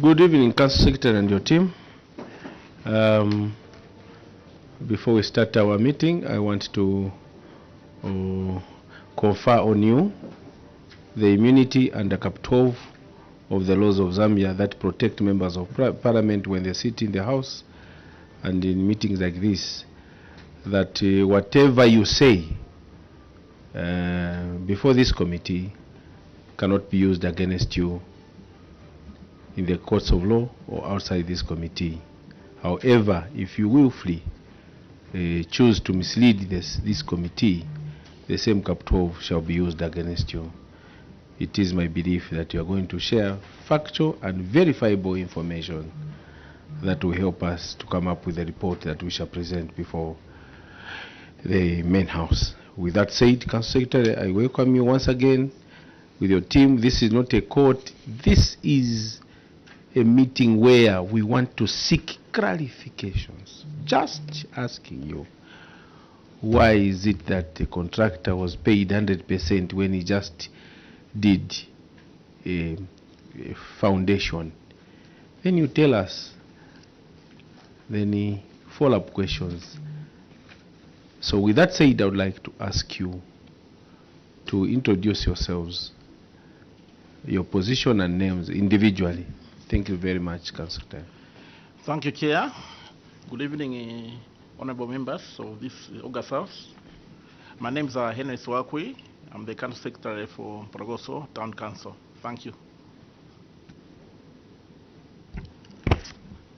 Good evening, Council Secretary and your team. Before we start our meeting, I want to confer on you the immunity under Cap 12 of the laws of Zambia that protect members of parliament when they sit in the House and in meetings like this, that whatever you say before this committee cannot be used against you in the courts of law or outside this committee. However, if you willfully choose to mislead this committee, the same Cap 12 shall be used against you. It is my belief that you are going to share factual and verifiable information that will help us to come up with a report that we shall present before the main house. With that said, Council Secretary, I welcome you once again with your team. This is not a court. This is a meeting where we want to seek clarifications. Just asking you, why is it that the contractor was paid 100% when he just did a foundation? Then you tell us. Then follow-up questions. So with that said, I would like to ask you to introduce yourselves, your position and names individually. Thank you very much, Council Secretary. Thank you, Chair. Good evening, honorable members of this August House. My name is Henry Swakwi. I'm the Council Secretary for Porogoso Town Council. Thank you.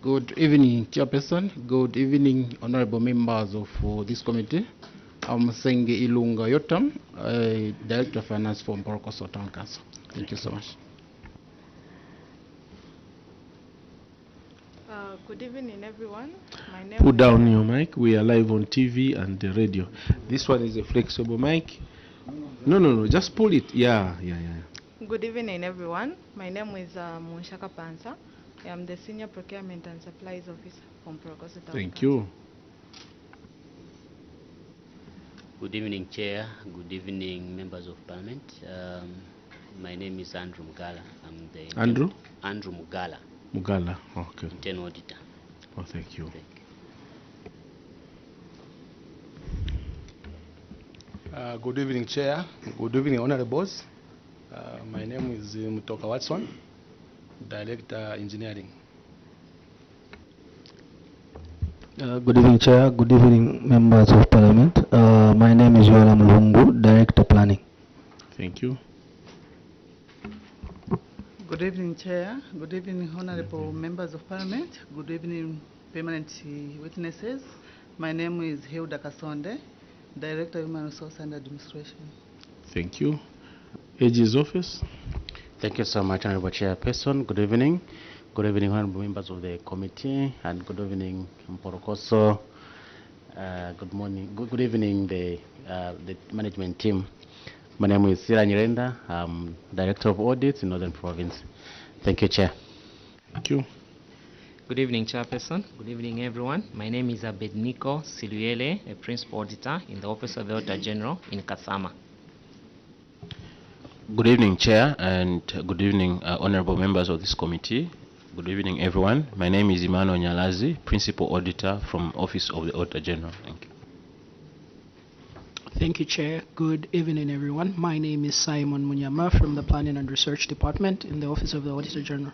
Good evening, Chairperson. Good evening, honorable members of this committee. I'm Senge Ilunga Yotam, Director of Finance for Porogoso Town Council. Thank you so much. Good evening, everyone. My name Put down your mic. We are live on TV and the radio. This one is a flexible mic. No. Just pull it. Yeah. Good evening, everyone. My name is Munshaka Pansa. I am the Senior Procurement and Supplies Officer from Porogoso Town. Thank you. Good evening, Chair. Good evening, members of Parliament. My name is Andrew Mugala. I'm the Andrew Mugala. Mugala. Okay. Internal auditor. Oh, thank you. Good evening, Chair. Good evening, Honorables. My name is Mutoka Watson, Director Engineering. Good evening, Chair. Good evening, members of Parliament. My name is Yoram Lungu, Director Planning. Thank you. Good evening, Chair. Good evening, honorable members of Parliament. Good evening, permanent witnesses. My name is Hilda Kasonde, Director of Human Resource and Administration. Thank you. AG's office. Thank you so much, Honorable Chairperson. Good evening. Good evening, honorable members of the committee, and good evening, Porogoso. Good morning. Good evening, the management team. My name is Sira Nyirenda. I'm Director of Audits in Northern Province. Thank you, Chair. Thank you. Good evening, Chairperson. Good evening, everyone. My name is Abednego Siluele, a Principal Auditor in the Office of the Auditor General in Kasama. Good evening, Chair, and good evening, honorable members of this committee. Good evening, everyone. My name is Emmanuel Nyalazi, Principal Auditor from Office of the Auditor General. Thank you. Thank you, Chair. Good evening, everyone. My name is Simon Munyama from the Planning and Research Department in the Office of the Auditor General.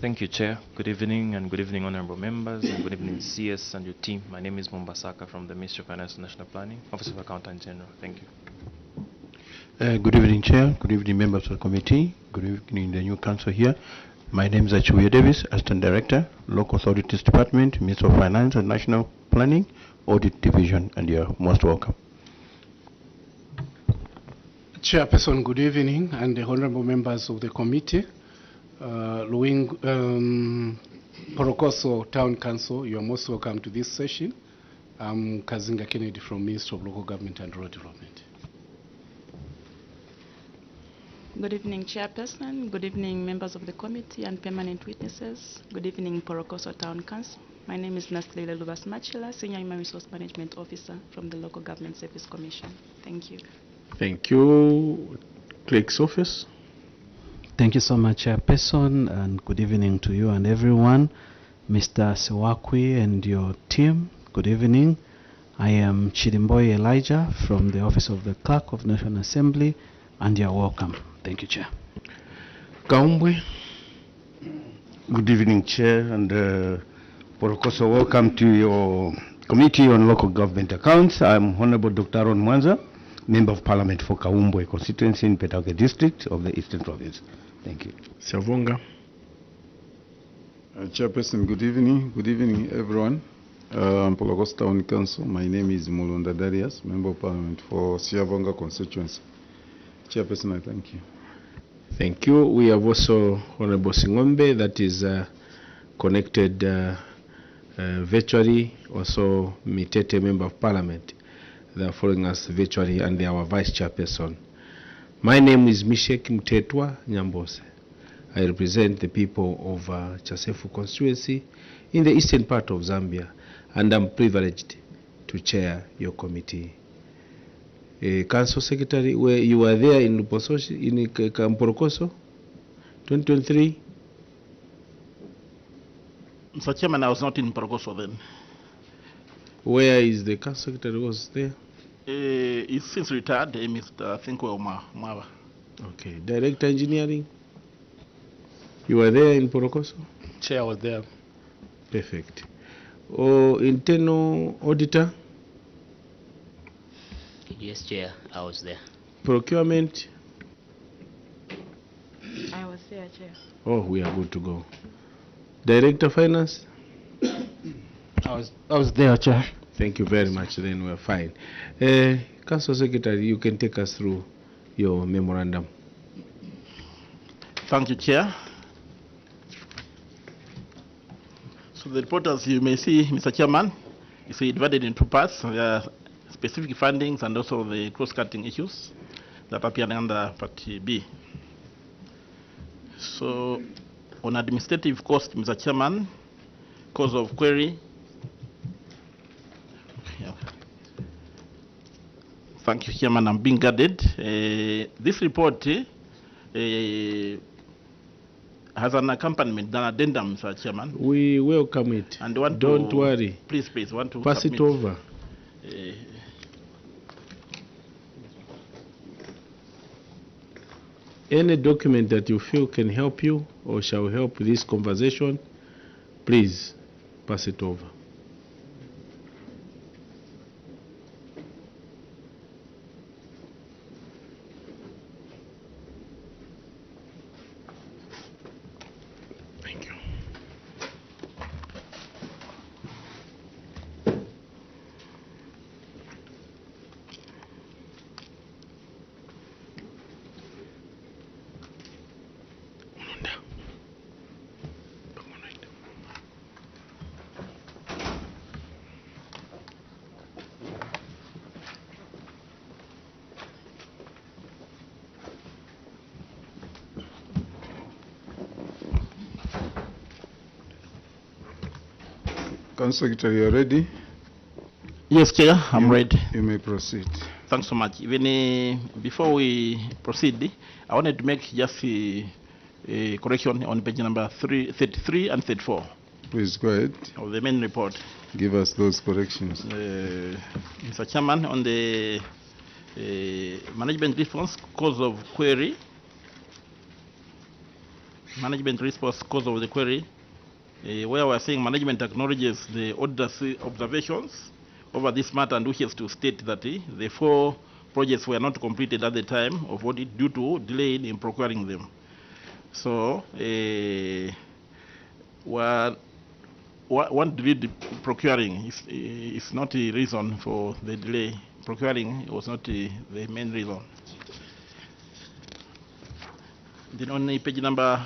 Thank you, Chair. Good evening, and good evening, honorable members, and good evening, CS and your team. My name is Mombasaka from the Ministry of Finance and National Planning, Office of Accountant General. Thank you. Good evening, Chair. Good evening, members of the committee. Good evening, the new council here. My name is Achuya Davis, Assistant Director, Local Authorities Department, Ministry of Finance and National Planning, Audit Division, and you're most welcome. Chairperson, good evening, and the honorable members of the committee. Porogoso Town Council, you are most welcome to this session. I'm Kazinga Kennedy from Ministry of Local Government and Rural Development. Good evening, Chairperson. Good evening, members of the committee and permanent witnesses. Good evening, Porogoso Town Council. My name is Naslila Lubas Machila, Senior Human Resource Management Officer from the Local Government Service Commission. Thank you. Thank you. Clerk's office. Thank you so much, Chairperson, and good evening to you and everyone. Mr. Sewakwi and your team, good evening. I am Chirimboy Elijah from the Office of the Clerk of National Assembly, and you're welcome. Thank you, Chair. Kaumbwe. Good evening, Chair, and Porokoso, welcome to your Committee on Local Government Accounts. I'm Honorable Dr. Aaron Mwanza, Member of Parliament for Kaumbwe constituency in Petauke District of the Eastern Province. Thank you. Savunga. Chairperson, good evening. Good evening, everyone. I'm Porokoso Town Council. My name is Mulonda Darius, Member of Parliament for Siavonga constituency. Chairperson, I thank you. Thank you. We have also Honorable Singombe that is connected virtually. Also Mitete, Member of Parliament. They are following us virtually, and they are our Vice Chairperson. My name is Mishek Mtetwa Nyambose. I represent the people of Chasefu constituency in the eastern part of Zambia, and I'm privileged to chair your committee. Council Secretary, where you were there in Lupososhi, in Porokoso, 2023? Mr. Chairman, I was not in Porokoso then. Where is the Council Secretary was there? He's since retired, Mr. Thinkwe Mawa. Okay. Director Engineering? You were there in Porokoso? Chair was there. Perfect. Or Internal Auditor? Yes, Chair, I was there. Procurement? I was there, Chair. Oh, we are good to go. Director Finance? I was there, Chair. Thank you very much. Then we're fine. Council Secretary, you can take us through your memorandum. Thank you, Chair. So the report, as you may see, Mr. Chairman, is divided in two parts. There are specific findings and also the cross-cutting issues that appear under Part B. So on administrative cost, Mr. Chairman, cause of query. Yeah. Thank you, Chairman. I'm being guarded. This report has an accompaniment, an addendum, Mr. Chairman. We welcome it. And don't worry. Please, want to pass submit, it over. Any document that you feel can help you or shall help this conversation, please pass it over. Thank you. Council Secretary, you are ready? Yes, Chair, I'm ready. You may proceed. Thanks so much. Even before we proceed, I wanted to make just a correction on page number 33 and 34. Please go ahead. Of the main report. Give us those corrections. Mr. Chairman, on the management response cause of query, management response cause of the query, where we are saying management acknowledges the auditor's observations over this matter and wishes to state that the 4 projects were not completed at the time of audit due to delay in procuring them. So, one delayed procuring is not the reason for the delay. Procuring was not the main reason. Then on page number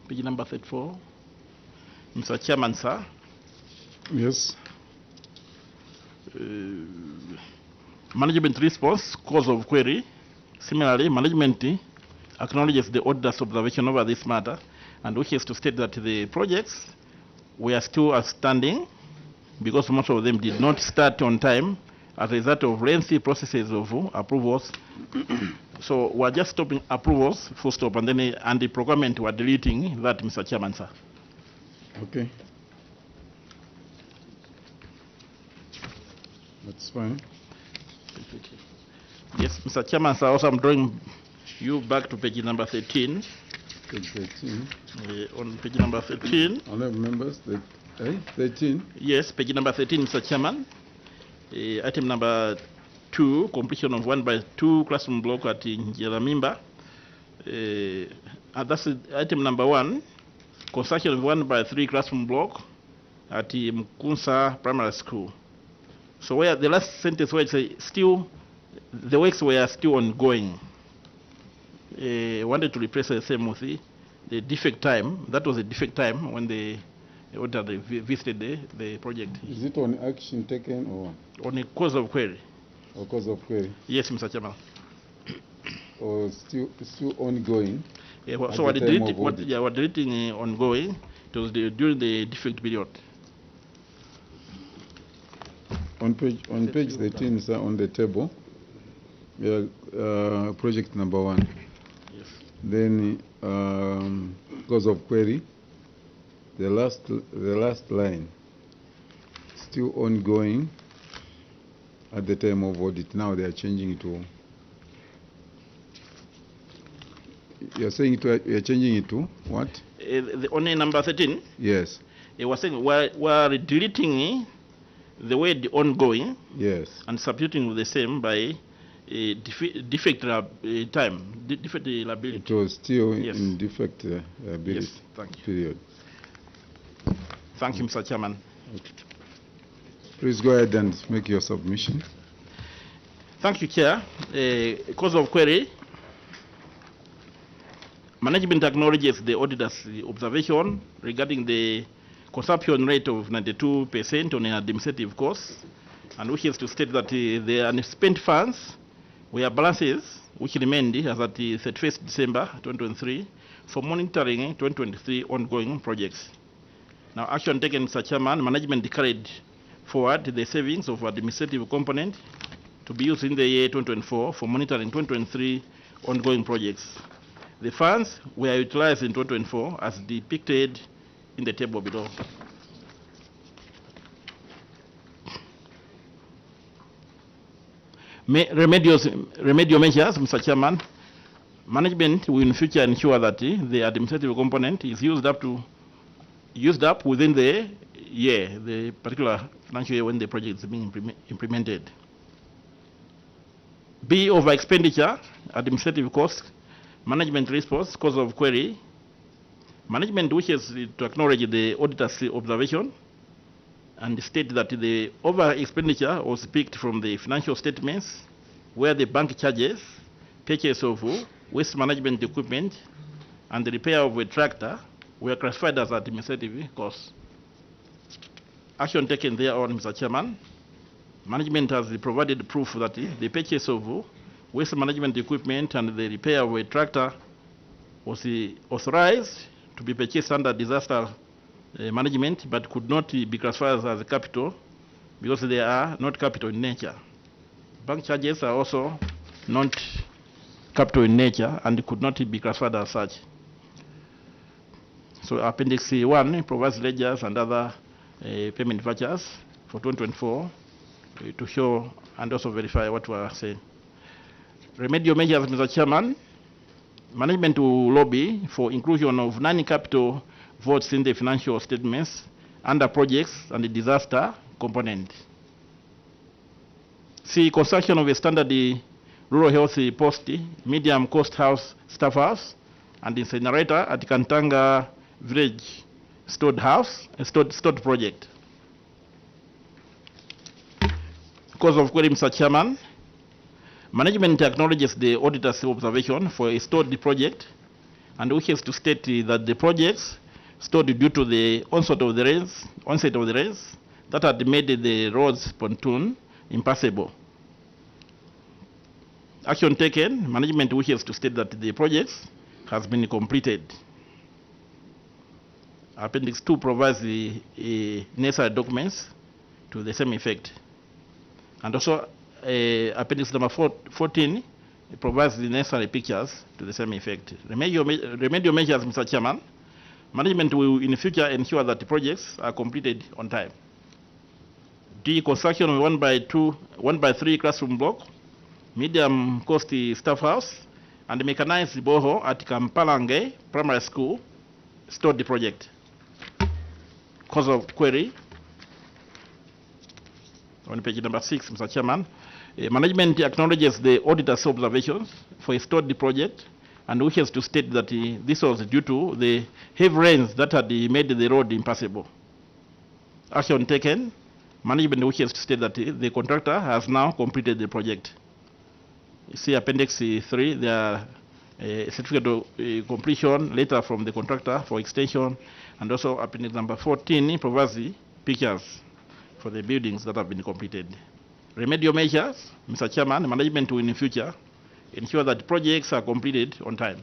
34, Mr. Chairman, sir. Yes. Management response, cause of query. Similarly, management acknowledges the auditor's observation over this matter and wishes to state that the projects were still outstanding because most of them did not start on time as a result of lengthy processes of approvals. So we're just stopping approvals, full stop, and then and the procurement we're deleting that, Mr. Chairman, sir. Okay. That's fine. Yes, Mr. Chairman, sir, also I'm drawing you back to page number 13. Page 13. On page number 13. Honorable members, 13? Yes, page number 13, Mr. Chairman. Item number 2, completion of 1x2 classroom block at Njelamimba. That's item number 1, construction of 1x3 classroom block at Mkunsa Primary School. So where the last sentence where it says still, the works were still ongoing. Wanted to replace the same with the defect time. That was a defect time when they visited the project. Is it on action taken or? On a cause of query. Or cause of query? Yes, Mr. Chairman. Or still So ongoing? we're deleting ongoing. It was during the defect period. On page 13, sir, on the table, project number 1. Yes. Then cause of query, the last line, still ongoing at the time of audit. Now they are changing it to. You're saying you're changing it to what? On number 13. Yes. It was saying we're deleting the word ongoing. Yes. And substituting with the same by defect time, defect liability. It was still in defect liability yes, thank you. period. Thank you, Mr. Chairman. Okay. Please go ahead and make your submission. Thank you, Chair. Cause of query. Management acknowledges the auditor's observation regarding the consumption rate of 92% on an administrative cost, and wishes to state that the unspent funds were balances which remained as at the 31st December 2023 for monitoring 2023 ongoing projects. Now, action taken, Mr. Chairman, management carried forward the savings of administrative component to be used in the year 2024 for monitoring 2023 ongoing projects. The funds were utilized in 2024 as depicted in the table below. Remedial measures, Mr. Chairman. Management will in future ensure that the administrative component is used up within the year, the particular financial year when the project is being implemented. B, over expenditure, administrative costs, management response, cause of query. Management wishes to acknowledge the auditor's observation and state that the over expenditure was picked from the financial statements where the bank charges, purchase of waste management equipment, and the repair of a tractor were classified as administrative costs. Action taken thereon, Mr. Chairman. Management has provided proof that the purchase of waste management equipment and the repair of a tractor was authorized to be purchased under disaster management, but could not be classified as capital because they are not capital in nature. Bank charges are also not capital in nature and could not be classified as such. So Appendix 1 provides ledgers and other payment vouchers for 2024 to show and also verify what we are saying. Remedial measures, Mr. Chairman. Management will lobby for inclusion of non-capital votes in the financial statements under projects and the disaster component. C, construction of a standard rural health post, medium cost house, staff house, and incinerator at Kantanga Village stored project. Cause of query, Mr. Chairman. Management acknowledges the auditor's observation for a stored project and wishes to state that the projects stored due to the onset of the rains that had made the roads pontoon impassable. Action taken, management wishes to state that the projects has been completed. Appendix 2 provides the necessary documents to the same effect. And also appendix number 14 provides the necessary pictures to the same effect. Remedial measures, Mr. Chairman. Management will in the future ensure that the projects are completed on time. D, construction of 1x3 classroom block, medium cost staff house, and mechanized borehole at Kampalange Primary School stored the project. Cause of query on page number 6, Mr. Chairman. Management acknowledges the auditor's observations for a stored project and wishes to state that this was due to the heavy rains that had made the road impassable. Action taken. Management wishes to state that the contractor has now completed the project. You see appendix 3, there are certificate of completion letter from the contractor for extension, and also appendix number 14 provides the pictures for the buildings that have been completed. Remedial measures, Mr. Chairman, management will in the future ensure that projects are completed on time.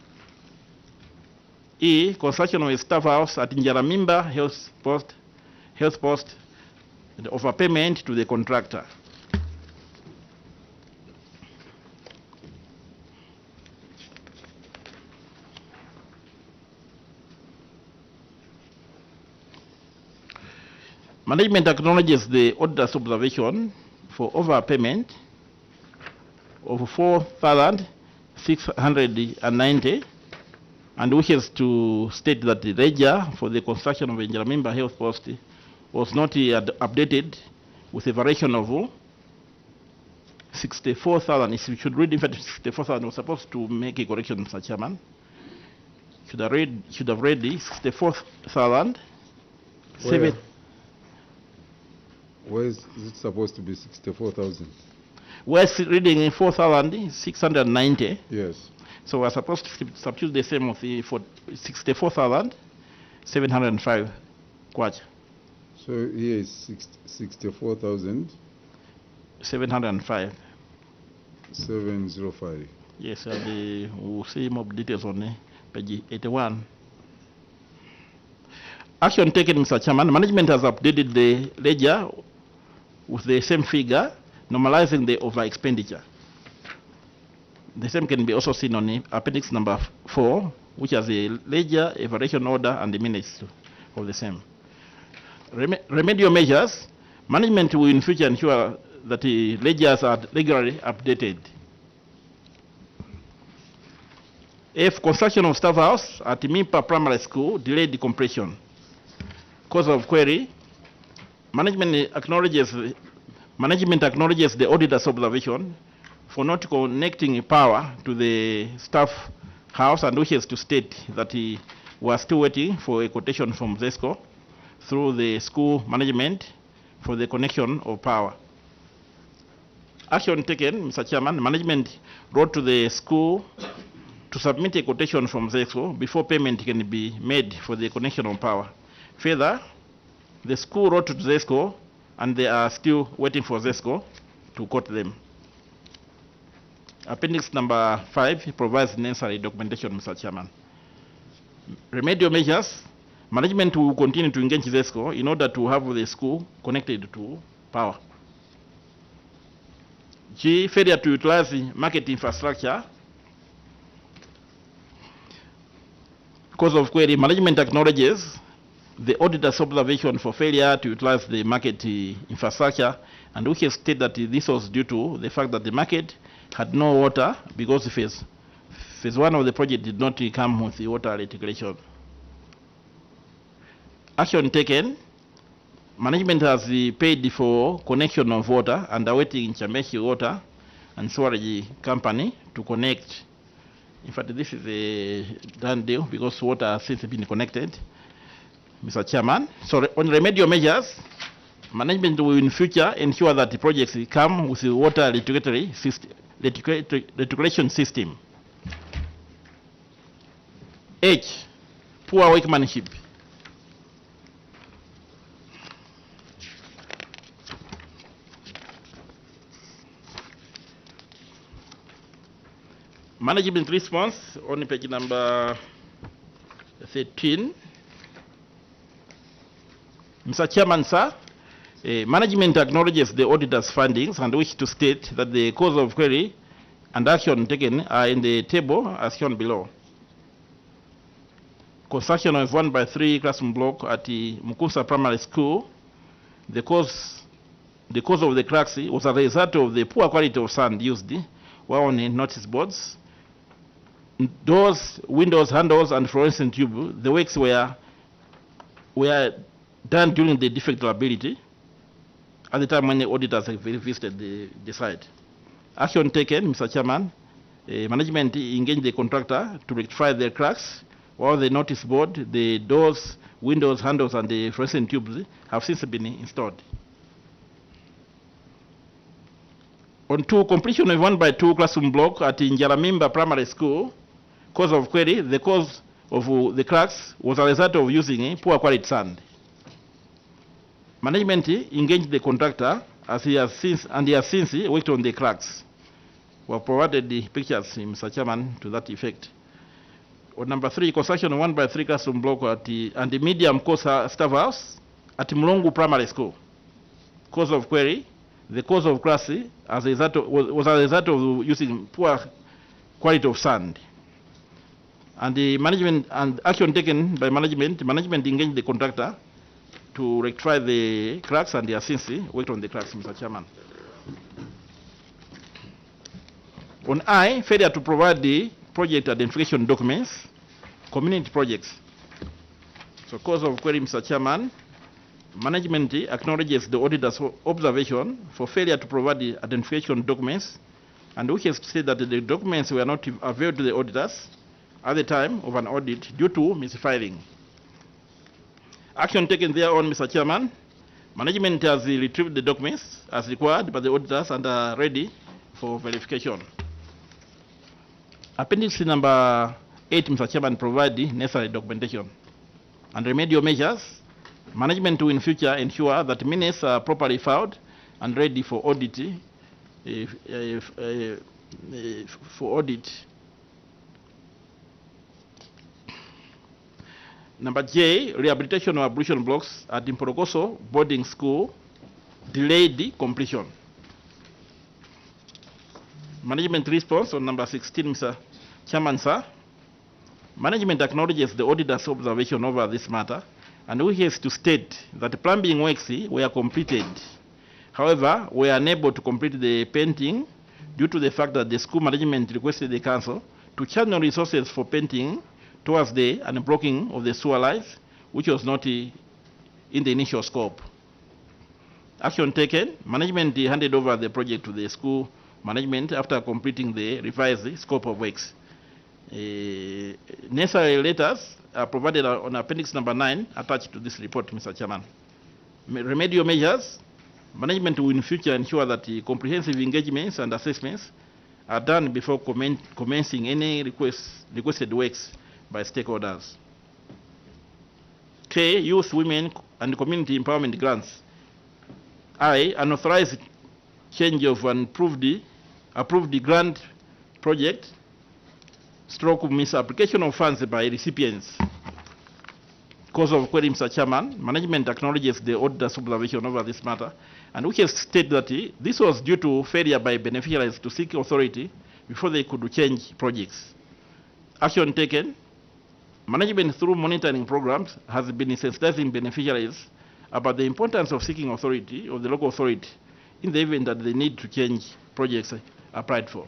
E, construction of a staff house at Njaramimba Health Post, and overpayment to the contractor. Management acknowledges the auditor's observation for overpayment of 4,690 and wishes to state that the ledger for the construction of Njaramimba Health Post was not updated with a variation of 64,000. If you should read, in fact, 64,000 was supposed to make a correction, Mr. Chairman. Should have read the 64,000. Where is it supposed to be 64,000? We're reading 4,690. Yes. So we're supposed to substitute the same of the 64,705 kwacha. So here is 64,000. 705. 705. Yes, we'll see more details on page 81. Action taken, Mr. Chairman. Management has updated the ledger with the same figure, normalizing the over expenditure. The same can be also seen on appendix number 4, which has a ledger, a variation order, and the minutes of the same. Remedial measures. Management will in future ensure that the ledgers are regularly updated. If construction of staff house at Mimpa Primary School delayed the completion. Cause of query. Management acknowledges the auditor's observation for not connecting power to the staff house and wishes to state that he was still waiting for a quotation from ZESCO through the school management for the connection of power. Action taken, Mr. Chairman. Management wrote to the school to submit a quotation from ZESCO before payment can be made for the connection of power. Further, the school wrote to ZESCO and they are still waiting for ZESCO to quote them. Appendix number 5 provides necessary documentation, Mr. Chairman. Remedial measures. Management will continue to engage ZESCO in order to have the school connected to power. G, failure to utilize the market infrastructure. Cause of query. Management acknowledges the auditor's observation for failure to utilize the market infrastructure, and we have stated that this was due to the fact that the market had no water because phase 1 of the project did not come with the water reticulation. Action taken. Management has paid for connection of water and awaiting Chambeshi Water and Sewerage Company to connect. In fact, this is a done deal because water has since been connected, Mr. Chairman. So on remedial measures, management will in future ensure that the projects come with the water reticulation system. H, poor workmanship. Management response on page number 13. Mr. Chairman, sir, Management acknowledges the auditor's findings and wish to state that the cause of query and action taken are in the table as shown below. Construction of 1x3 classroom block at the Mukusa Primary School. The cause of the cracks was a result of the poor quality of sand used were on notice boards. Doors, windows, handles, and fluorescent tube. The works were done during the defect liability at the time when the auditors visited the site. Action taken, Mr. Chairman. Management engaged the contractor to rectify the cracks, while the notice board, the doors, windows, handles, and the fluorescent tubes have since been installed. On to completion of 1x2 classroom block at Njaramimba Primary School, cause of query, the cause of the cracks was a result of using poor quality sand. Management engaged the contractor as he has since worked on the cracks. We have provided the pictures, Mr. Chairman, to that effect. On number 3, construction of 1x3 classroom block at the medium course staff house at Mulungu Primary School. Cause of query, the cause of cracks was a result of using poor quality of sand. And the management and action taken by management engaged the contractor to rectify the cracks, and they have since worked on the cracks, Mr. Chairman. On I, failure to provide the project identification documents, community projects. So cause of query, Mr. Chairman, management acknowledges the auditor's observation for failure to provide the identification documents, and wishes to say that the documents were not available to the auditors at the time of an audit due to misfiling. Action taken thereon, Mr. Chairman. Management has retrieved the documents as required by the auditors and are ready for verification. Appendix number 8, Mr. Chairman, provide the necessary documentation. And remedial measures, management will in future ensure that minutes are properly filed and ready for audit. Number J, rehabilitation of ablution blocks at Imporokoso boarding school, delayed completion. Management response on number 16, Mr. Chairman, sir. Management acknowledges the auditor's observation over this matter and wishes to state that plumbing works were completed. However, we are unable to complete the painting due to the fact that the school management requested the council to channel resources for painting towards the unblocking of the sewer lines, which was not in the initial scope. Action taken, management handed over the project to the school management after completing the revised scope of works. Necessary letters are provided on appendix number 9 attached to this report, Mr. Chairman. Remedial measures, management will in future ensure that the comprehensive engagements and assessments are done before commencing any requested works by stakeholders. K, youth, women, and community empowerment grants. I, unauthorized change of an approved grant project, stroke misapplication of funds by recipients. Cause of query, Mr. Chairman, management acknowledges the auditor's observation over this matter and wishes to state that this was due to failure by beneficiaries to seek authority before they could change projects. Action taken, management through monitoring programs has been sensitizing beneficiaries about the importance of seeking authority of the local authority in the event that they need to change projects applied for.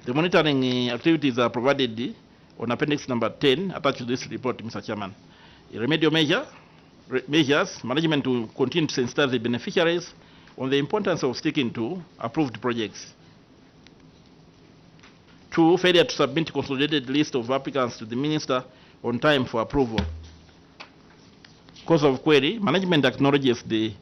The monitoring activities are provided on appendix number 10 attached to this report, Mr. Chairman. Remedial measures, management will continue to sensitize the beneficiaries on the importance of sticking to approved projects. 2, failure to submit consolidated list of applicants to the minister on time for approval. Cause of query, management acknowledges the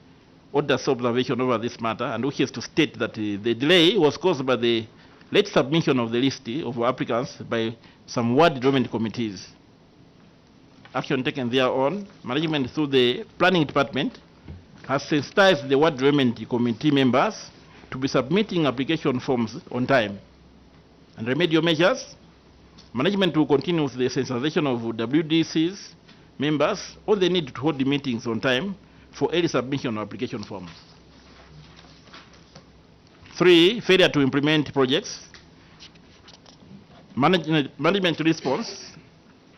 auditor's observation over this matter and wishes to state that the delay was caused by the late submission of the list of applicants by some ward development committees. Action taken thereon, management through the planning department has sensitized the ward development committee members to be submitting application forms on time. And remedial measures, management will continue with the sensitization of WDCs members all they need to hold the meetings on time for early submission of application forms. 3, failure to implement projects. Management response.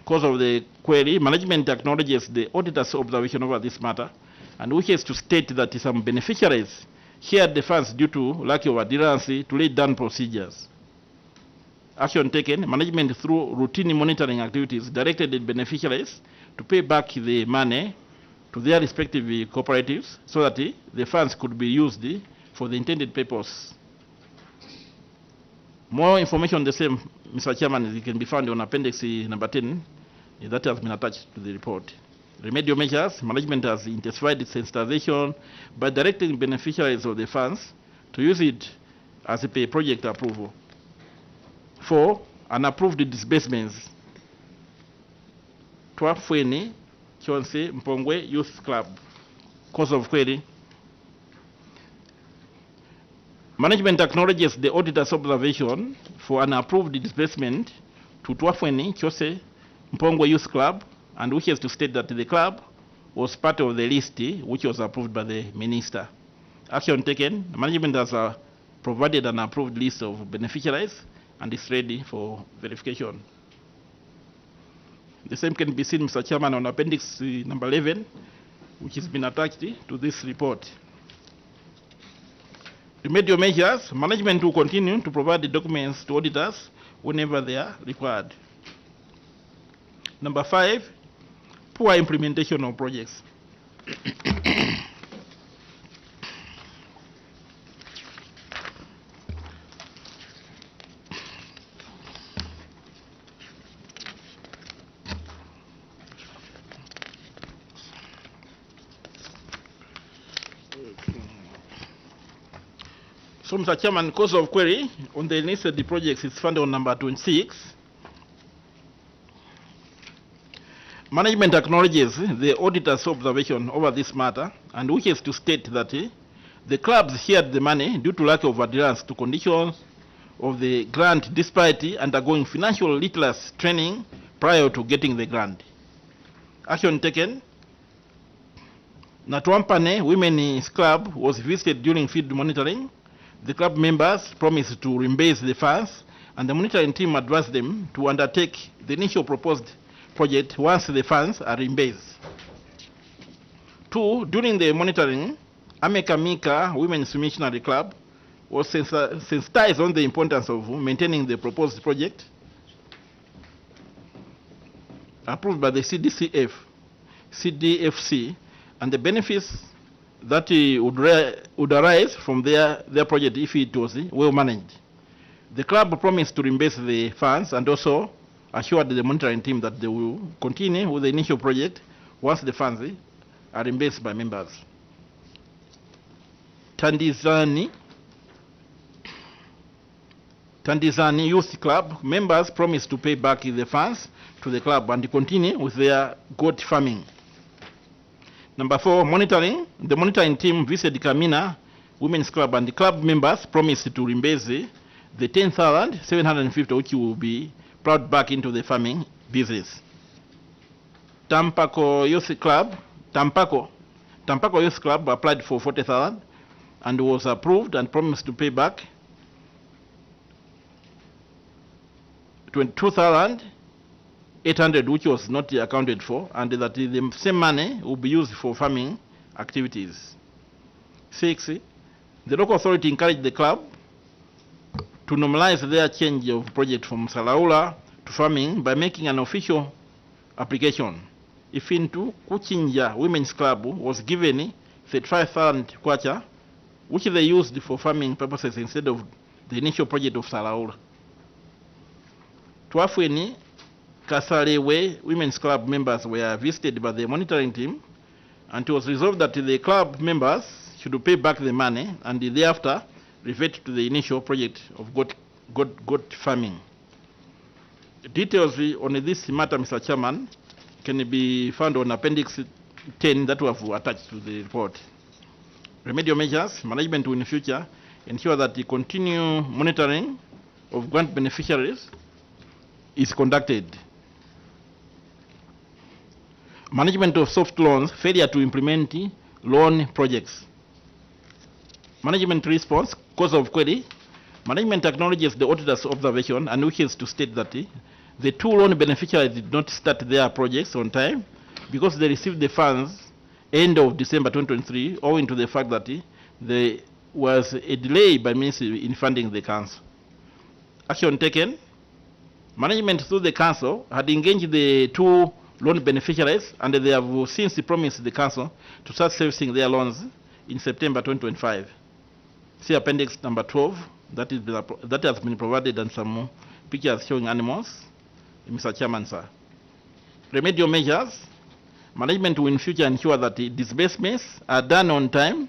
Cause of the query, management acknowledges the auditor's observation over this matter and wishes to state that some beneficiaries shared the funds due to lack of adherence to laid down procedures. Action taken, management through routine monitoring activities directed the beneficiaries to pay back the money to their respective cooperatives so that the funds could be used for the intended purpose. More information on the same, Mr. Chairman, it can be found on appendix number 10 that has been attached to the report. Remedial measures, management has intensified its sensitization by directing beneficiaries of the funds to use it as a project approval. 4, unapproved disbursements. Twafweni, Chonse, Mpongwe Youth Club. Cause of query. Management acknowledges the auditor's observation for an approved disbursement to Twafweni, Chose, Mpongwe Youth Club, and wishes to state that the club was part of the list which was approved by the minister. Action taken, management has provided an approved list of beneficiaries and is ready for verification. The same can be seen, Mr. Chairman, on appendix number 11, which has been attached to this report. Remedial measures, management will continue to provide the documents to auditors whenever they are required. Number 5, poor implementation of projects. So, Mr. Chairman, cause of query on the listed projects is found on number 26. Management acknowledges the auditor's observation over this matter and wishes to state that the clubs shared the money due to lack of adherence to conditions of the grant despite undergoing financial literacy training prior to getting the grant. Action taken. Natwampane Women's Club was visited during field monitoring. The club members promised to reimburse the funds, and the monitoring team advised them to undertake the initial proposed project once the funds are reimbursed. 2, during the monitoring, Amekamika Women's Missionary Club was sensitized on the importance of maintaining the proposed project approved by the CDFC, and the benefits that would arise from their project if it was well managed. The club promised to reimburse the funds and also assured the monitoring team that they will continue with the initial project once the funds are reimbursed by members. Tandizani Youth Club members promised to pay back the funds to the club and continue with their goat farming. Number 4, monitoring. The monitoring team visited Kamina Women's Club and the club members promised to reimburse the 10,750 which will be brought back into the farming business. Tampako Youth Club applied for 40,000 and was approved and promised to pay back 22,800 which was not accounted for, and that the same money will be used for farming activities. 6, the local authority encouraged the club to normalize their change of project from Salaula to farming by making an official application. Ifintu Kuchinja Women's Club was given 35,000 kwacha, which they used for farming purposes instead of the initial project of Salaula. Twafweni Kasalewe Women's Club members were visited by the monitoring team, and it was resolved that the club members should pay back the money and thereafter revert to the initial project of goat farming. Details on this matter, Mr. Chairman, can be found on Appendix 10 that we have attached to the report. Remedial measures, management will in the future ensure that the continued monitoring of grant beneficiaries is conducted. Management of soft loans, failure to implement loan projects. Management response, cause of query. Management acknowledges the auditor's observation and wishes to state that the two loan beneficiaries did not start their projects on time because they received the funds end of December 2023, owing to the fact that there was a delay by ministry in funding the council. Action taken. Management through the council had engaged the two loan beneficiaries and they have since promised the council to start servicing their loans in September 2025. See appendix number 12, that has been provided, and some pictures showing animals. Mr. Chairman, sir. Remedial measures. Management will in future ensure that the disbursements are done on time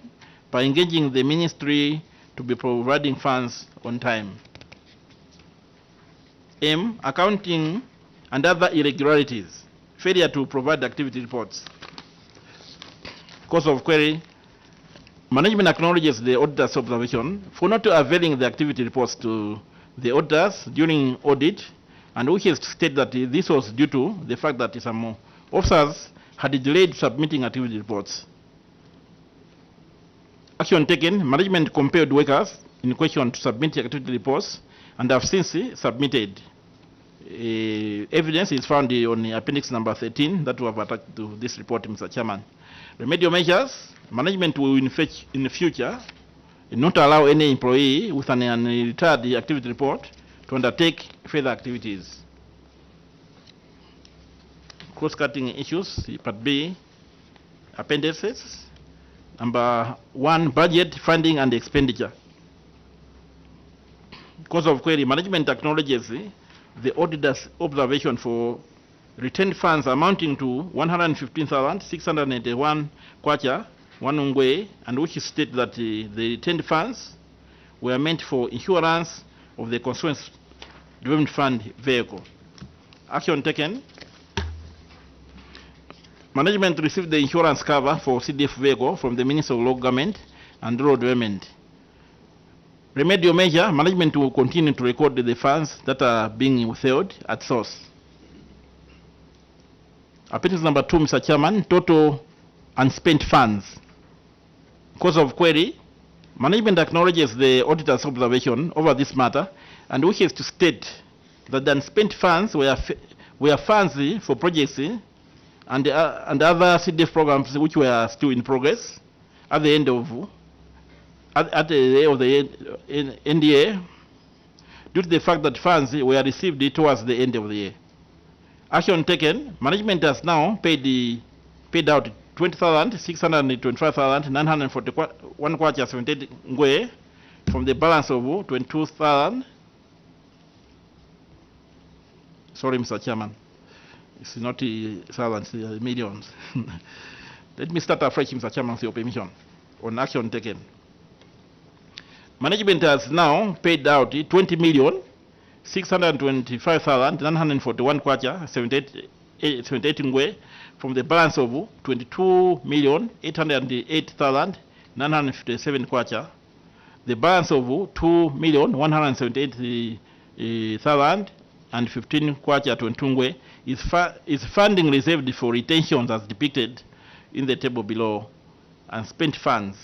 by engaging the ministry to be providing funds on time. M, accounting and other irregularities. Failure to provide activity reports. Cause of query. Management acknowledges the auditor's observation for not availing the activity reports to the auditors during audit, and wishes to state that this was due to the fact that some officers had delayed submitting activity reports. Action taken. Management compelled workers in question to submit activity reports and have since submitted. Evidence is found on appendix number 13 that we have attached to this report, Mr. Chairman. Remedial measures. Management will in the future not allow any employee with an unretired activity report to undertake further activities. Cross-cutting issues, Part B, appendices. Number 1, budget, funding and expenditure. Cause of query. Management acknowledges the auditor's observation for retained funds amounting to 115,681 kwacha, 1 ungwe, and which state that the retained funds were meant for insurance of the constituency development fund vehicle. Action taken. Management received the insurance cover for CDF vehicle from the Minister of Local Government and Rural Development. Remedial measure. Management will continue to record the funds that are being withheld at source. Appendix number 2, Mr. Chairman, total unspent funds. Cause of query. Management acknowledges the auditor's observation over this matter and wishes to state that the unspent funds were funds for projects and other CDF programs which were still in progress at the end of the NDA, due to the fact that funds were received towards the end of the year. Action taken. Management has now paid out 20,625,941 kwacha 78 ngwe from the balance of 22,000. Sorry, Mr. Chairman. It's not thousands, millions. Let me start afresh, Mr. Chairman, with your permission, on action taken. Management has now paid out 20,625,941 kwacha 78 ngwe from the balance of 22,808,957 kwacha. The balance of 2,178,015 kwacha 22 ngwe is funding reserved for retentions as depicted in the table below, and spent funds.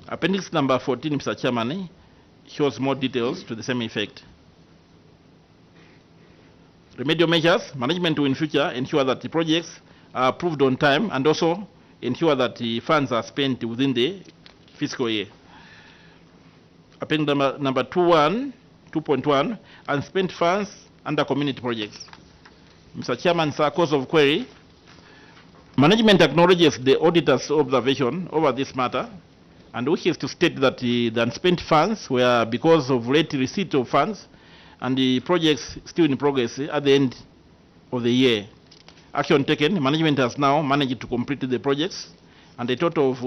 Appendix number 14, Mr. Chairman, shows more details to the same effect. Remedial measures. Management will in future ensure that the projects are approved on time and also ensure that the funds are spent within the fiscal year. Appendix number 2.1, unspent funds under community projects. Mr. Chairman, sir, cause of query. Management acknowledges the auditor's observation over this matter and wishes to state that the unspent funds were because of late receipt of funds and the projects still in progress at the end of the year. Action taken. Management has now managed to complete the projects, and a total of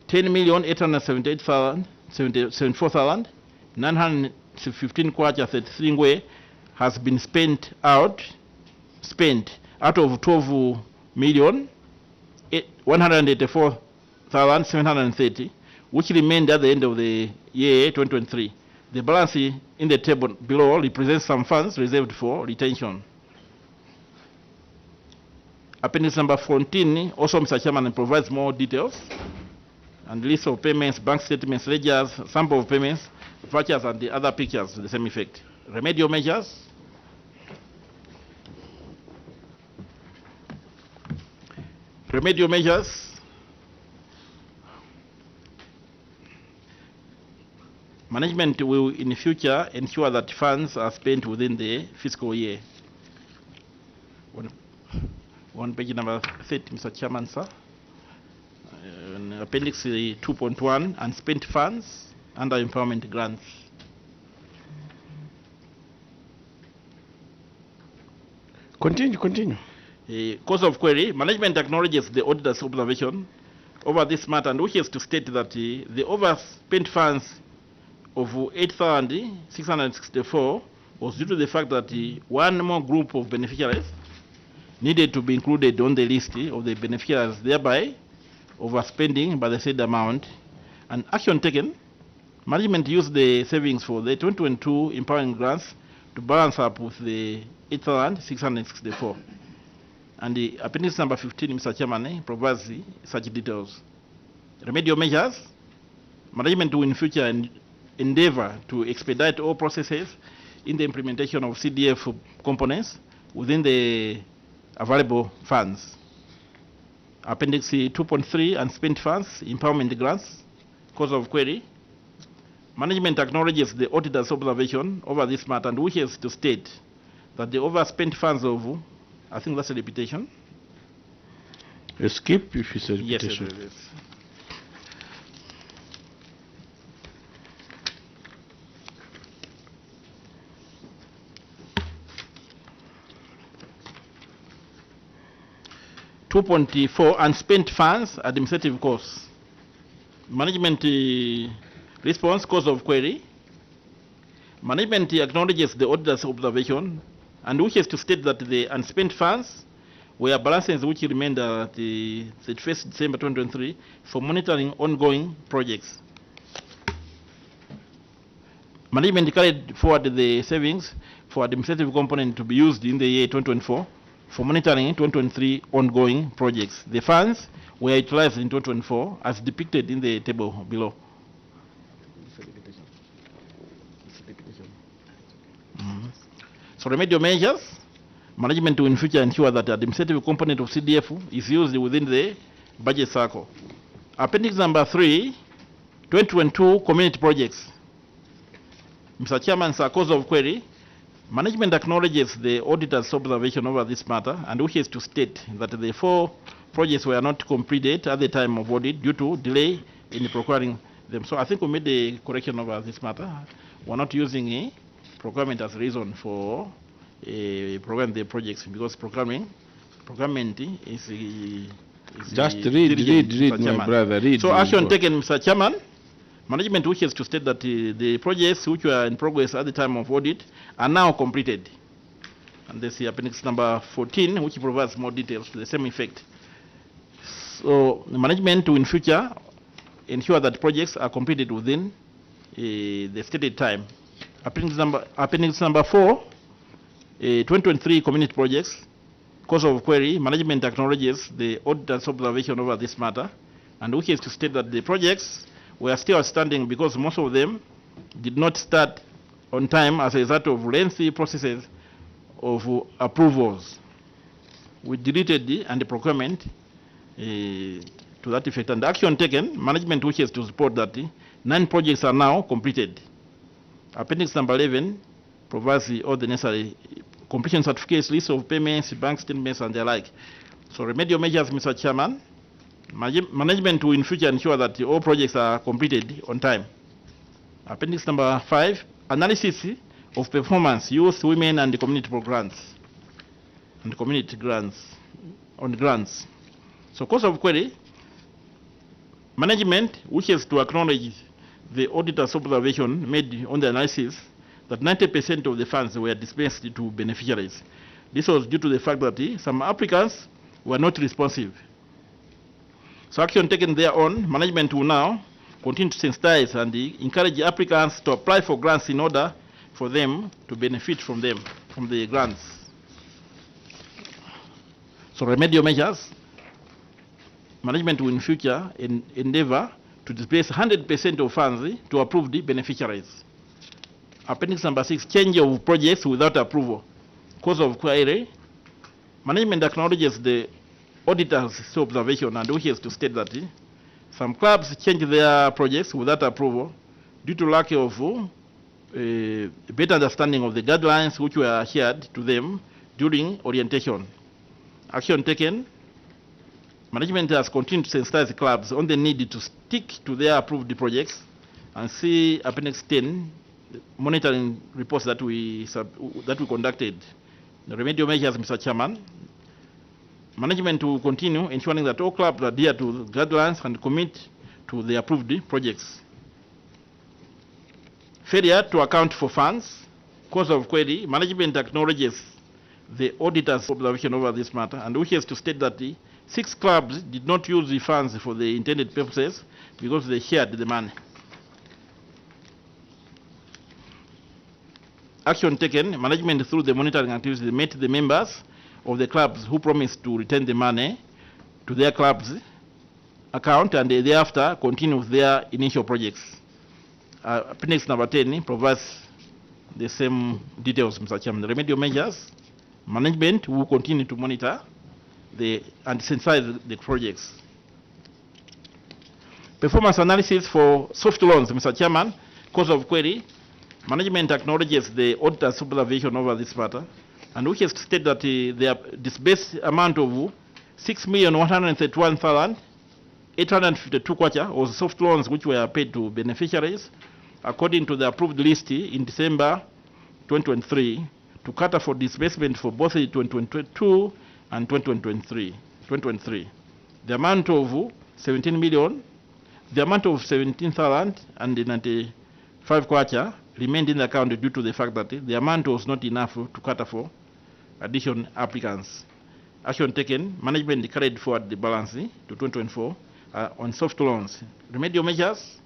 10,874,915 kwacha 33 ngwe has been spent out of 12,184,730, which remained at the end of the year 2023. The balance in the table below represents some funds reserved for retention. Appendix number 14, also Mr. Chairman, provides more details and list of payments, bank statements, ledgers, sample of payments, vouchers, and the other pictures to the same effect. Remedial measures. Remedial measures. Management will in the future ensure that funds are spent within the fiscal year. On page number 30, Mr. Chairman, sir. Appendix 2.1, unspent funds under empowerment grants. Continue. Cause of query, management acknowledges the auditor's observation over this matter and wishes to state that the overspent funds of 8,664 was due to the fact that one more group of beneficiaries needed to be included on the list of the beneficiaries, thereby overspending by the said amount. And action taken, management used the savings for the 2022 empowering grants to balance up with the 8,664. And the appendix number 15, Mr. Chairman, provides such details. Remedial measures, management will in future endeavor to expedite all processes in the implementation of CDF components within the available funds. Appendix 2.3, unspent funds, empowerment grants, cause of query. Management acknowledges the auditor's observation over this matter and wishes to state that the overspent funds of, I think that's a repetition. Skip if it's a repetition. Yes. .4 unspent funds, administrative costs. Management response, cause of query. Management acknowledges the auditor's observation and wishes to state that the unspent funds were balances which remained at the 31st December 2023 for monitoring ongoing projects. Management carried forward the savings for administrative component to be used in the year 2024 for monitoring 2023 ongoing projects. The funds were utilized in 2024 as depicted in the table below. So remedial measures, management will in future ensure that the administrative component of CDF is used within the budget cycle. Appendix number 3, 2022 community projects. Mr. Chairman, sir, cause of query. Management acknowledges the auditor's observation over this matter and wishes to state that the 4 projects were not completed at the time of audit due to delay in procuring them. So I think we made the correction over this matter. We're not using procurement as a reason for programming the projects because procurement is just read, my brother, read. So action taken, Mr. Chairman. Management wishes to state that the projects which were in progress at the time of audit are now completed. And this is appendix number 14, which provides more details to the same effect. So the management will in future ensure that projects are completed within the stated time. Appendix number 4, 2023 community projects, cause of query. Management acknowledges the auditor's observation over this matter and wishes to state that the projects were still outstanding because most of them did not start on time as a result of lengthy processes of approvals. We deleted the procurement to that effect. And the action taken, management wishes to support that 9 projects are now completed. Appendix number 11 provides all the necessary completion certificates, list of payments, bank statements, and the like. So remedial measures, Mr. Chairman. Management will in future ensure that all projects are completed on time. Appendix number 5, analysis of performance, youth, women, and the community programs, and community grants, on grants. So cause of query, management wishes to acknowledge the auditor's observation made on the analysis that 90% of the funds were dispersed to beneficiaries. This was due to the fact that some applicants were not responsive. So action taken thereon, management will now continue to sensitize and encourage applicants to apply for grants in order for them to benefit from them, from the grants. So remedial measures, management will in future endeavor to disperse 100% of funds to approved beneficiaries. Appendix number 6, change of projects without approval. Cause of query, management acknowledges the auditor's observation and wishes to state that some clubs change their projects without approval due to lack of better understanding of the guidelines which were adhered to them during orientation. Action taken, management has continued to sensitize the clubs on the need to stick to their approved projects and see Appendix 10, the monitoring reports that we conducted. The remedial measures, Mr. Chairman, management will continue ensuring that all clubs adhere to the guidelines and commit to the approved projects. Failure to account for funds, cause of query, management acknowledges the auditor's observation over this matter and wishes to state that the 6 clubs did not use the funds for the intended purposes because they shared the money. Action taken, management through the monitoring activities met the members of the clubs who promised to return the money to their club's account and thereafter continue with their initial projects. Appendix number 10 provides the same details, Mr. Chairman. The remedial measures, management will continue to monitor and sensitize the projects. Performance analysis for soft loans, Mr. Chairman, cause of query, management acknowledges the auditor's observation over this matter and wishes to state that the disbursed amount of 6,131,852 kwacha was soft loans which were paid to beneficiaries according to the approved list in December 2023 to cater for disbursement for both 2022 and 2023. The amount of 17 million, the amount of 17,095 kwacha remained in the account due to the fact that the amount was not enough to cater for additional applicants. Action taken, management carried forward the balance to 2024 on soft loans. Remedial measures,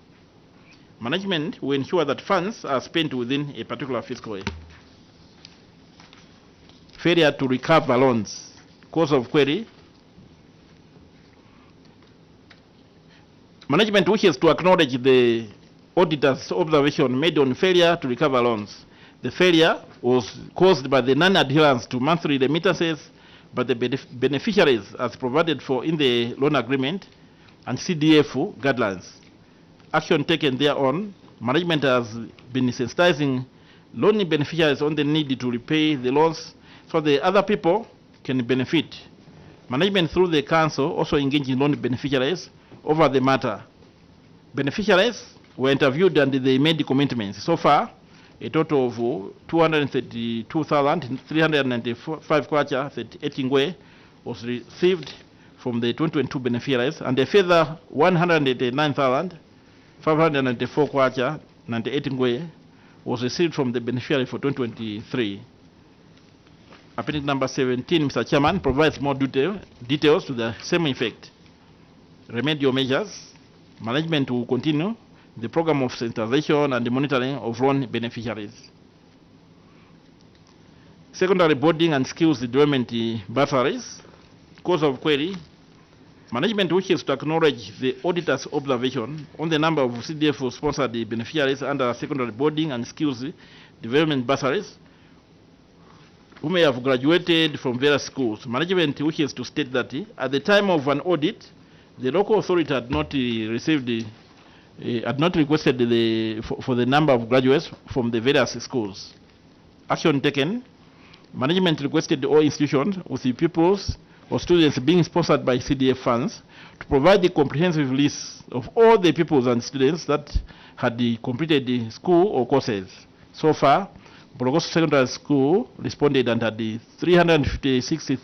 management will ensure that funds are spent within a particular fiscal year. Failure to recover loans, cause of query, management wishes to acknowledge the auditor's observation made on failure to recover loans. The failure was caused by the non-adherence to monthly remittances by the beneficiaries as provided for in the loan agreement and CDF guidelines. Action taken thereon, management has been sensitizing loan beneficiaries on the need to repay the loans so the other people can benefit. Management through the council also engaged in loan beneficiaries over the matter. Beneficiaries were interviewed and they made the commitments. So far, a total of 232,395 kwacha, 38 ingwe, was received from the 2022 beneficiaries, and a further 189,594 kwacha, 98 ingwe, was received from the beneficiary for 2023. Appendix number 17, Mr. Chairman, provides more details to the same effect. Remedial measures, management will continue the program of sensitization and the monitoring of loan beneficiaries. Secondary boarding and skills development bursaries, cause of query, management wishes to acknowledge the auditor's observation on the number of CDF-sponsored beneficiaries under secondary boarding and skills development bursaries who may have graduated from various schools. Management wishes to state that at the time of an audit, the local authority had not requested for the number of graduates from the various schools. Action taken, management requested all institutions with the pupils or students being sponsored by CDF funds to provide the comprehensive list of all the pupils and students that had completed the school or courses. So far, Borogoso Secondary School responded and had 356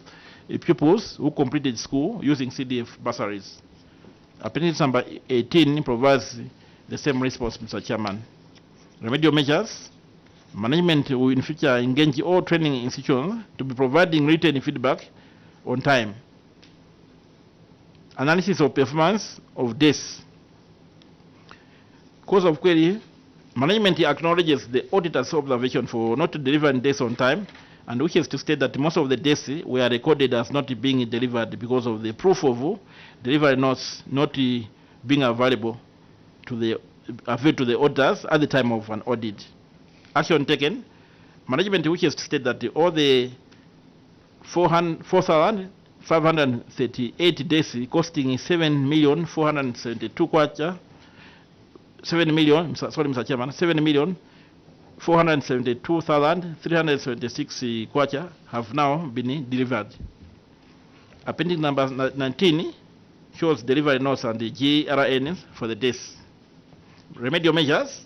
pupils who completed school using CDF bursaries. Appendix number 18 provides the same response, Mr. Chairman. Remedial measures, management will in future engage all training institutions to be providing written feedback on time. Analysis of performance of days. Cause of query, management acknowledges the auditor's observation for not delivering days on time and which is to state that most of the deaths were recorded as not being delivered because of the proof of delivery notes not being available to the auditors at the time of an audit. Action taken, management wishes to state that all the 4,538 days costing 7,472 kwacha, 7 million, sorry, Mr. Chairman, 7,472,376 kwacha have now been delivered. Appendix number 19 shows delivery notes and the GRNs for the days. Remedial measures,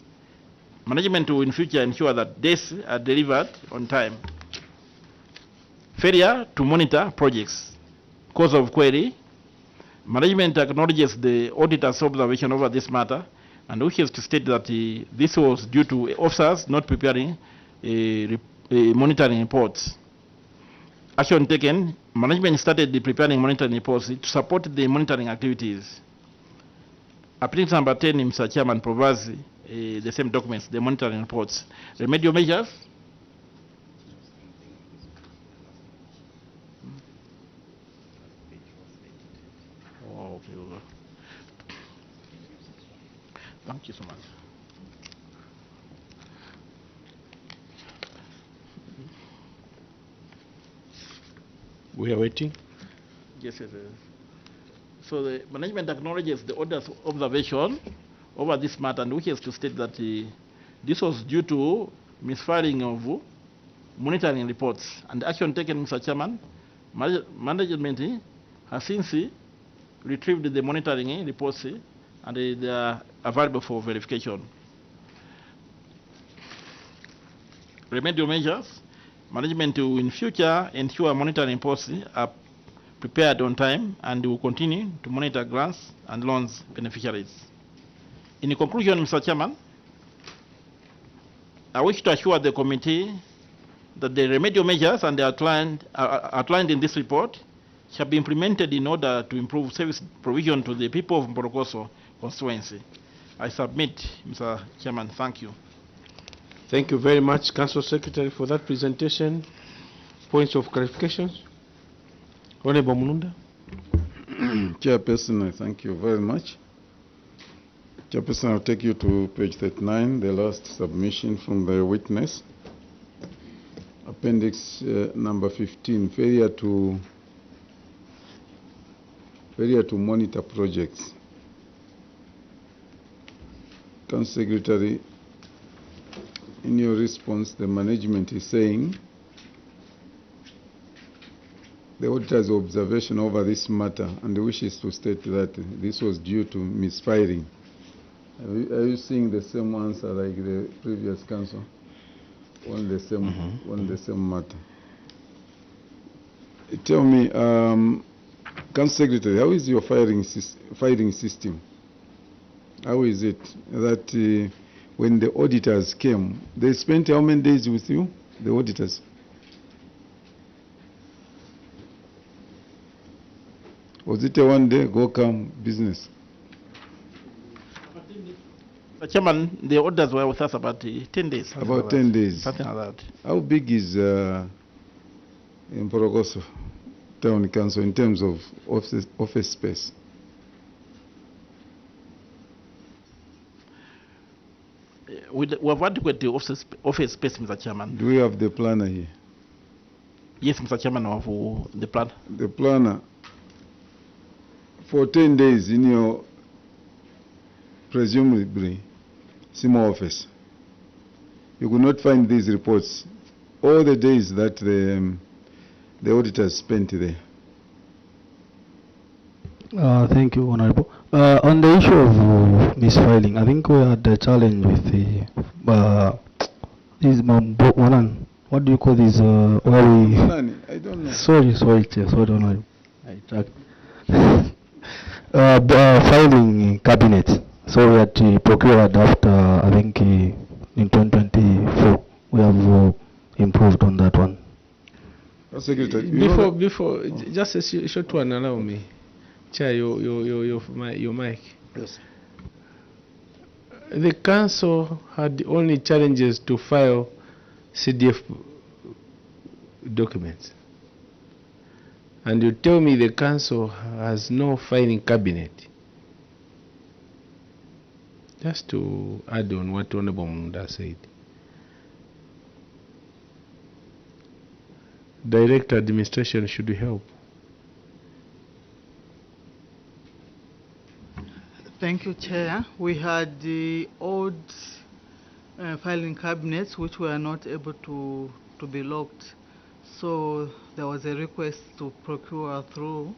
management will in future ensure that days are delivered on time. Failure to monitor projects. Cause of query, management acknowledges the auditor's observation over this matter and wishes to state that this was due to officers not preparing monitoring reports. Action taken, management started preparing monitoring reports to support the monitoring activities. Appendix number 10, Mr. Chairman, provides the same documents, the monitoring reports. Remedial measures. Oh, okay. Thank you so much. We are waiting. Yes, yes, yes. So the management acknowledges the auditor's observation over this matter and wishes to state that this was due to misfiling of monitoring reports and action taken, Mr. Chairman. Management has since retrieved the monitoring reports and they are available for verification. Remedial measures. Management will in future ensure monitoring reports are prepared on time and will continue to monitor grants and loans beneficiaries. In conclusion, Mr. Chairman, I wish to assure the committee that the remedial measures and the outlined in this report shall be implemented in order to improve service provision to the people of Mporokoso constituency. I submit, Mr. Chairman. Thank you. Thank you very much, Council Secretary, for that presentation. Points of clarification. Honorable Mununda. Chairperson, I thank you very much. Chairperson, I'll take you to page 39, the last submission from the witness. Appendix number 15, failure to monitor projects. Council Secretary, in your response, the management is saying the auditor's observation over this matter and wishes to state that this was due to misfiling. Are you seeing the same answer like the previous council on the same on the same matter? Tell me, Council Secretary, how is your filing system? How is it that when the auditors came, they spent how many days with you, the auditors? Was it a one-day go-come business? Chairman, the auditors were with us about 10 days. About 10 days. Something like that. How big is Mporokoso Town Council in terms of office space? We have adequate office space, Mr. Chairman. Do we have the planner here? Yes, Mr. Chairman, of the plan. The planner. For 10 days in your presumably small office, you could not find these reports all the days that the auditors spent there. Thank you, Honorable. On the issue of misfiling, I think we had a challenge with the what do you call this? Where we I don't know. Sorry, Chair. Sorry, Honorable. Filing cabinet. So we had procured after, I think, in 2024. We have improved on that one. Secretary, before, just a short one, allow me. Chair, your mic. Yes. The council had only challenges to file CDF documents. And you tell me the council has no filing cabinet. Just to add on what Honorable Munda said. Direct administration should help. Thank you, Chair. We had the old filing cabinets which were not able to be locked. So there was a request to procure through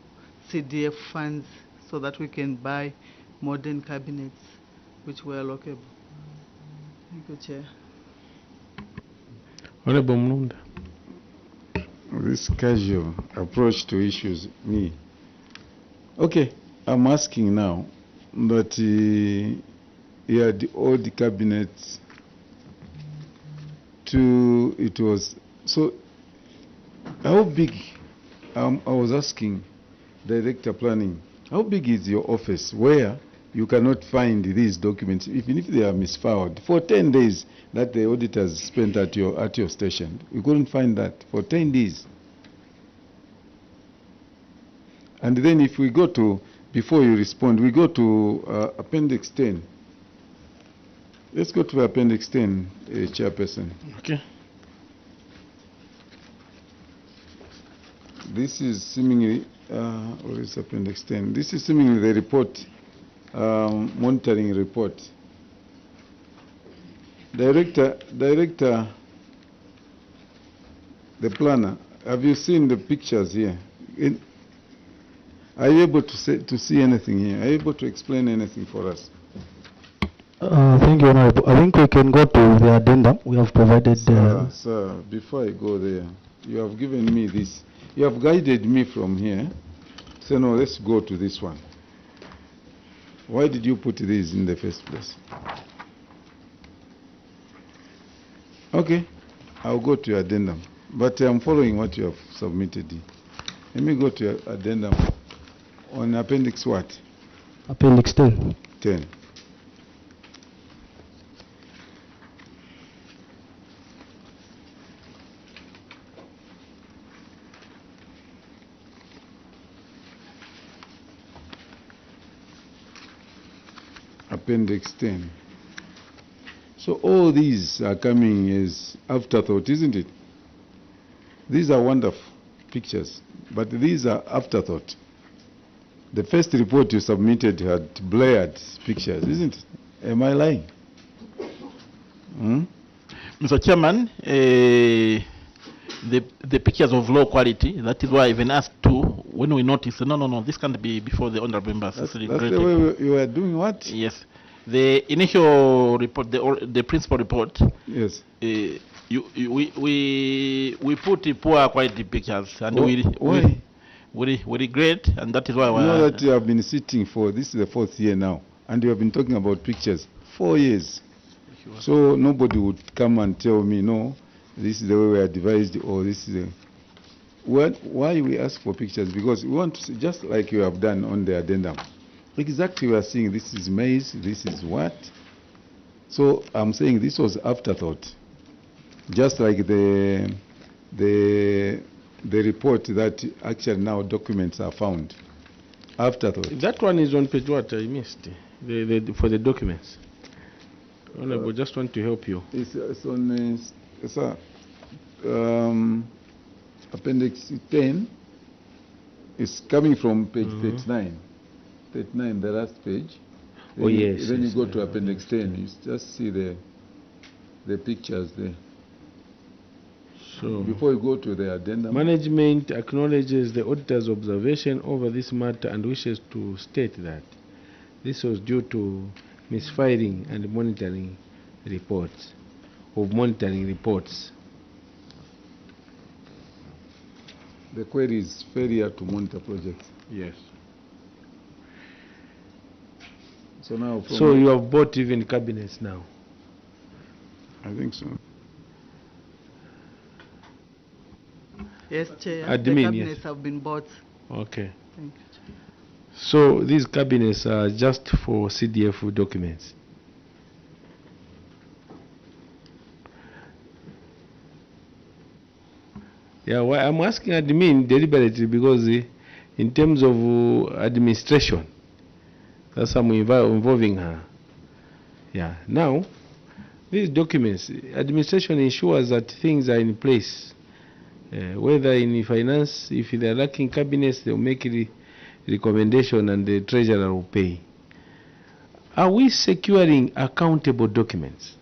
CDF funds so that we can buy modern cabinets which were lockable. Thank you, Chair. Honorable Munda. This casual approach to issues, me. Okay, I'm asking now that yeah, the old cabinets to it was so how big? I was asking Director Planning, how big is your office where you cannot find these documents, even if they are misfiled? For 10 days that the auditors spent at your station, you couldn't find that for 10 days. And then if we go to, before you respond, we go to Appendix 10. Let's go to Appendix 10, Chairperson. Okay. This is seemingly, what is Appendix 10? This is seemingly the report, monitoring report. Director, the planner, have you seen the pictures here? Are you able to see anything here? Are you able to explain anything for us? Thank you, Honorable. I think we can go to the addendum. We have provided... Sir, before I go there, you have given me this. You have guided me from here. So no, let's go to this one. Why did you put this in the first place? Okay, I'll go to your addendum. But I'm following what you have submitted. Let me go to your addendum on Appendix what? Appendix 10. 10. Appendix 10. So all these are coming as afterthought, isn't it? These are wonderful pictures, but these are afterthought. The first report you submitted had blared pictures, isn't it? Am I lying? Mr. Chairman, the pictures of low quality, that is why I even asked to, when we noticed, no, this can't be before the honorable members. That's the way you were doing what? Yes. The initial report, the principal report. Yes. We put poor quality pictures, and we regret, and that is why we know that you have been sitting for, this is the 4th year now, and you have been talking about pictures 4 years. So nobody would come and tell me, no, this is the way we are devised, or this is the... Why we ask for pictures? Because we want to see, just like you have done on the addendum. Exactly, we are seeing this is maize, this is what. So I'm saying this was afterthought. Just like the report that actually now documents are found. Afterthought. That one is on page what? I missed. For the documents. Honorable, just want to help you. It's on Appendix 10. It's coming from page 39. 39, the last page. Oh, yes. Then you go to Appendix 10. You just see the pictures there. So, before you go to the addendum. Management acknowledges the auditor's observation over this matter and wishes to state that this was due to misfiling and monitoring reports. The query is failure to monitor projects. Yes. So now, so you have bought even cabinets now? I think so. Yes, Chair. Admin, the cabinets have been bought. Okay. Thank you, Chair. So these cabinets are just for CDF documents? Yeah, well, I'm asking admin deliberately because in terms of administration, that's how I'm involving her. Yeah. Now, these documents, administration ensures that things are in place. Whether in finance, if they are lacking cabinets, they'll make a recommendation and the treasurer will pay. Are we securing accountable documents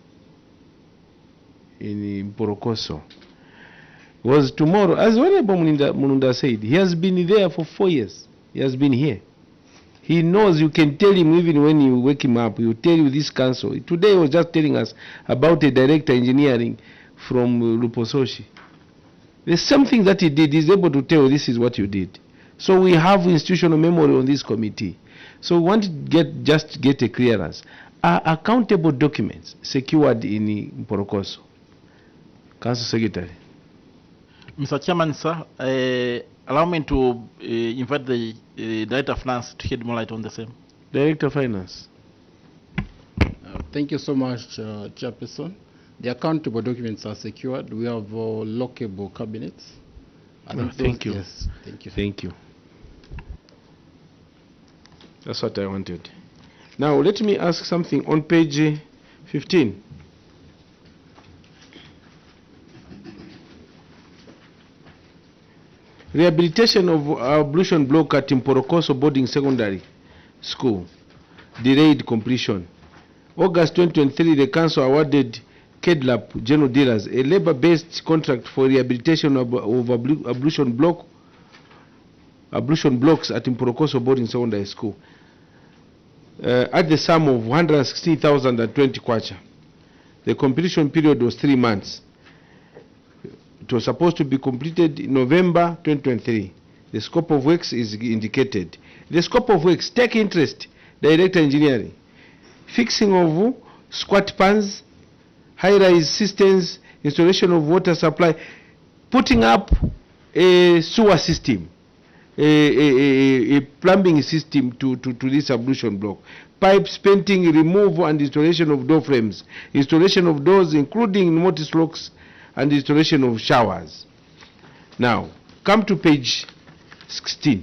in Porokoso? Was tomorrow, as Honorable Mununda said, he has been there for 4 years. He has been here. He knows. You can tell him even when you wake him up. He will tell you this council. Today he was just telling us about a director engineering from Lupososhi. There's something that he did. He's able to tell you this is what you did. So we have institutional memory on this committee. So we want to get a clearance. Are accountable documents secured in Porokoso? Council Secretary. Mr. Chairman, sir, allow me to invite the Director of Finance to shed more light on the same. Director of Finance. Thank you so much, Chairperson. The accountable documents are secured. We have lockable cabinets. Thank you. Yes, thank you. Thank you. That's what I wanted. Now, let me ask something on page 15. Rehabilitation of ablution block at Mporokoso Boarding Secondary School. Delayed completion. August 2023, the council awarded KEDLAP General Dealers a labor-based contract for rehabilitation of ablution blocks at Mporokoso Boarding Secondary School at the sum of 160,020 kwacha. The completion period was 3 months. It was supposed to be completed in November 2023. The scope of works is indicated. The scope of works, take interest, Director Engineering. Fixing of squat pans, high-rise systems, installation of water supply, putting up a sewer system, a plumbing system to this ablution block. Pipes, painting, removal and installation of door frames, installation of doors including mortise locks, and installation of showers. Now, come to page 16.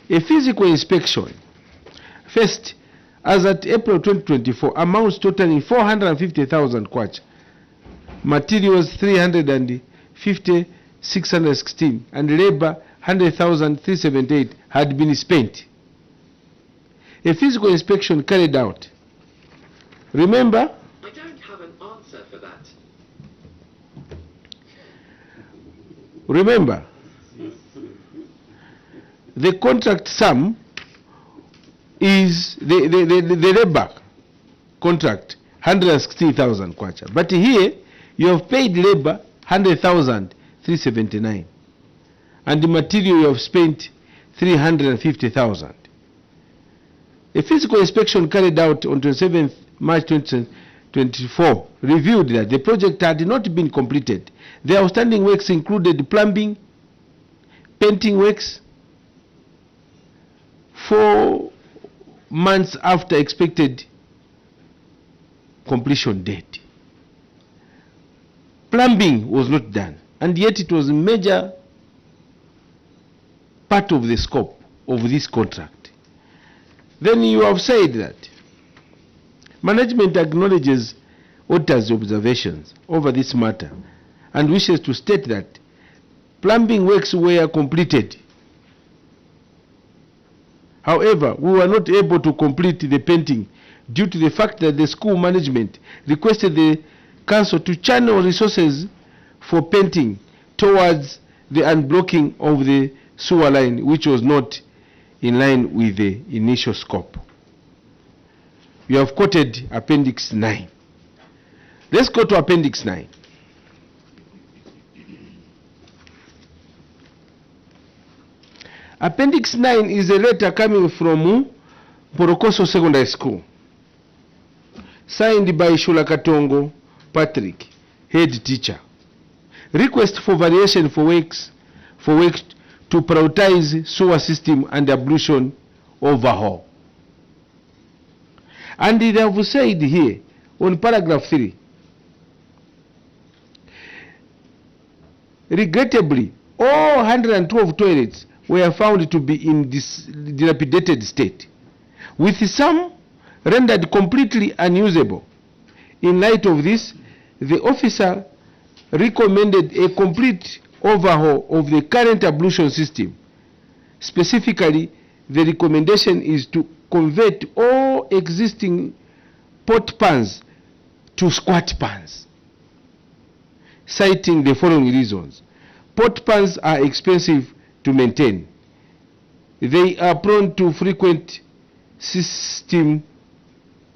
A physical inspection. First, as at April 2024, amounts totaling 450,000 kwacha. Materials 350,616 and labor 100,378 had been spent. A physical inspection carried out. Remember, I don't have an answer for that. Remember, the contract sum is the labor contract 160,000 kwacha. But here you have paid labor 100,379 and the material you have spent 350,000. A physical inspection carried out on 27th March 2024 revealed that the project had not been completed. The outstanding works included plumbing, painting works, 4 months after expected completion date. Plumbing was not done, and yet it was a major part of the scope of this contract. Then you have said that management acknowledges auditor's observations over this matter and wishes to state that plumbing works were completed. However, we were not able to complete the painting due to the fact that the school management requested the council to channel resources for painting towards the unblocking of the sewer line, which was not in line with the initial scope. You have quoted Appendix 9. Let's go to Appendix 9. Appendix 9 is a letter coming from Porokoso Secondary School, signed by Shula Katongo Patrick, head teacher. Request for variation for works to prioritize sewer system and ablution overhaul. And they have said here on paragraph 3, Regrettably, all 112 toilets were found to be in this dilapidated state, with some rendered completely unusable. In light of this, the officer recommended a complete overhaul of the current ablution system. Specifically, the recommendation is to convert all existing pot pans to squat pans, citing the following reasons. Pot pans are expensive to maintain. They are prone to frequent system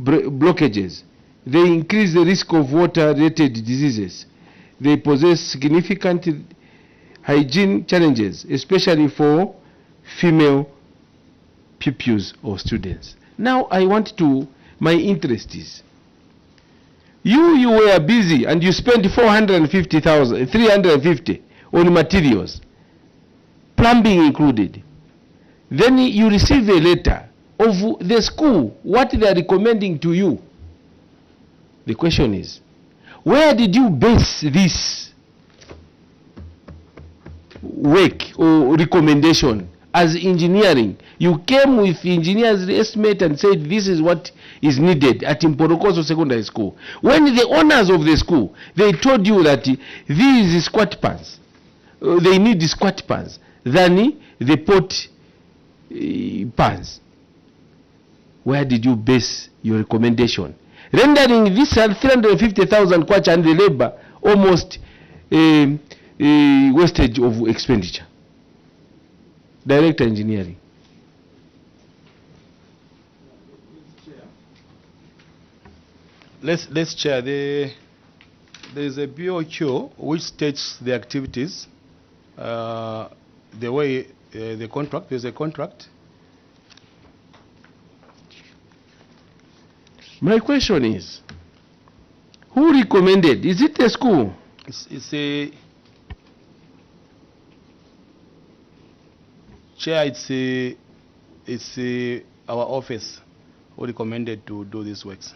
blockages. They increase the risk of water-related diseases. They possess significant hygiene challenges, especially for female pupils or students. Now my interest is, you were busy and you spent 350 on materials, plumbing included. Then you receive a letter of the school, what they are recommending to you. The question is, where did you base this work or recommendation as engineering? You came with engineer's estimate and said this is what is needed at Mporokoso Secondary School. When the owners of the school, they told you that these squat pans, they need squat pans than the pot pans. Where did you base your recommendation? Rendering this 350,000 kwacha and the labor almost wastage of expenditure. Director Engineering. Let's chair. There is a BOQ which states the activities, the way the contract. There's a contract. My question is, who recommended? Is it a school? It's a chair. It's our office who recommended to do these works.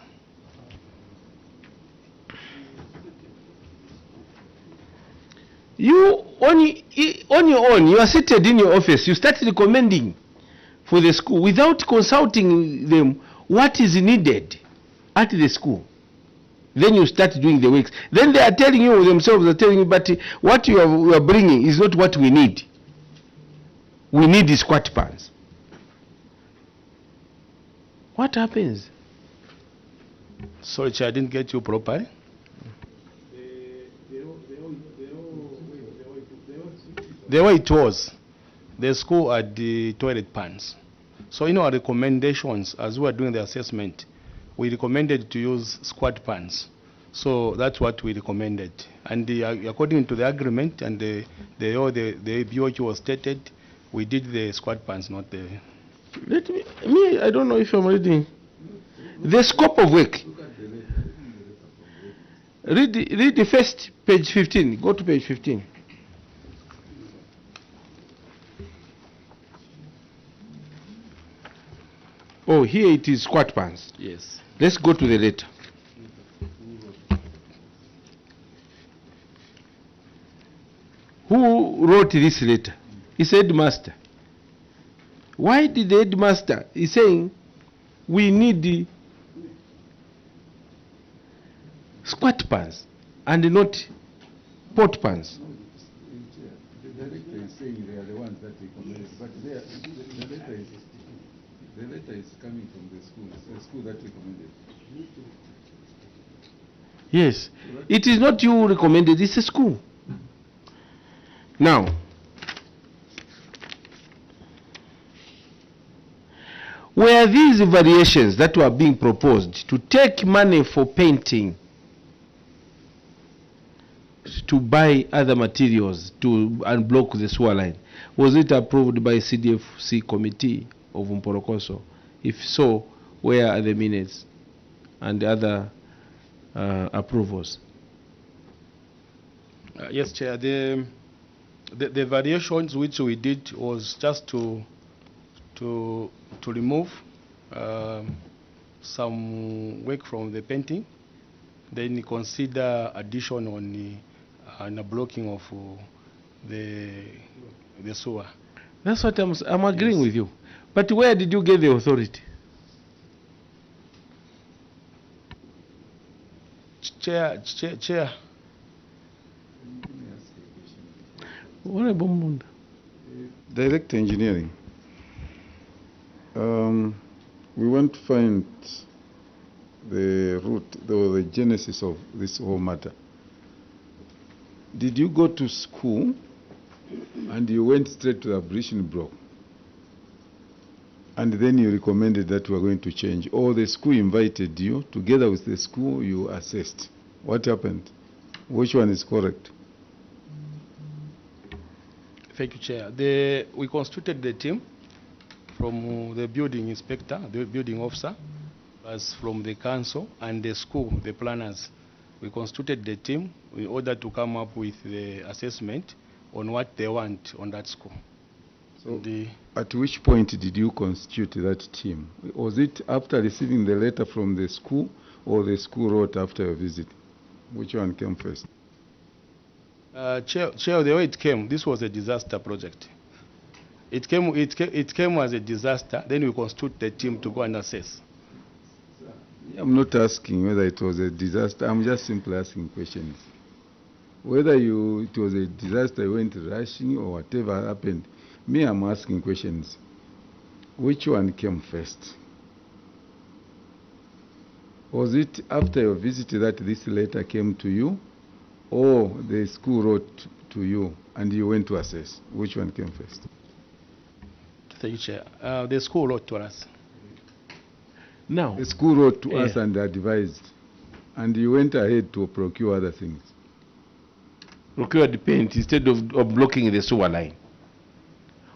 You on your own, you are seated in your office, you start recommending for the school without consulting them what is needed at the school. Then you start doing the works. Then they are telling you themselves, are telling you, but what you are bringing is not what we need. We need the squat pans. What happens? Sorry, Chair, I didn't get you properly. The way it was, the school had the toilet pans. So in our recommendations, as we were doing the assessment, we recommended to use squat pans. So that's what we recommended. And according to the agreement and the BOQ was stated, we did the squat pans, not the... I don't know if I'm reading. The scope of work. Read the first page 15. Go to page 15. Oh, here it is squat pans. Yes. Let's go to the letter. Who wrote this letter? It's headmaster. Why did the headmaster is saying we need the squat pans and not pot pans? The director is saying they are the ones that recommended, but the letter is coming from the school. It's the school that recommended. Yes. It is not you who recommended, it's a school. Now, were these variations that were being proposed to take money for painting, to buy other materials to unblock the sewer line, was it approved by CDFC committee of Mporokoso? If so, where are the minutes and the other approvals? Yes, Chair. The variations which we did was just to remove some work from the painting, then consider addition on the blocking of the sewer. That's what I'm agreeing with you. But where did you get the authority? Chair. Honorable Munda. Direct engineering. We want to find the root, the genesis of this whole matter. Did you go to school and you went straight to the abolition block? And then you recommended that we are going to change, or the school invited you, together with the school you assessed. What happened? Which one is correct? Thank you, Chair. We constituted the team from the building inspector, the building officer, as from the council and the school, the planners. We constituted the team in order to come up with the assessment on what they want on that school. So at which point did you constitute that team? Was it after receiving the letter from the school, or the school wrote after your visit? Which one came first? Chair, the way it came, this was a disaster project. It came as a disaster, then we constitute the team to go and assess. I'm not asking whether it was a disaster. I'm just simply asking questions. Whether it was a disaster, you went rushing or whatever happened. Me, I'm asking questions. Which one came first? Was it after your visit that this letter came to you, or the school wrote to you and you went to assess? Which one came first? Thank you, Chair. The school wrote to us. Now, the school wrote to us and advised, and you went ahead to procure other things. Procure the paint instead of blocking the sewer line.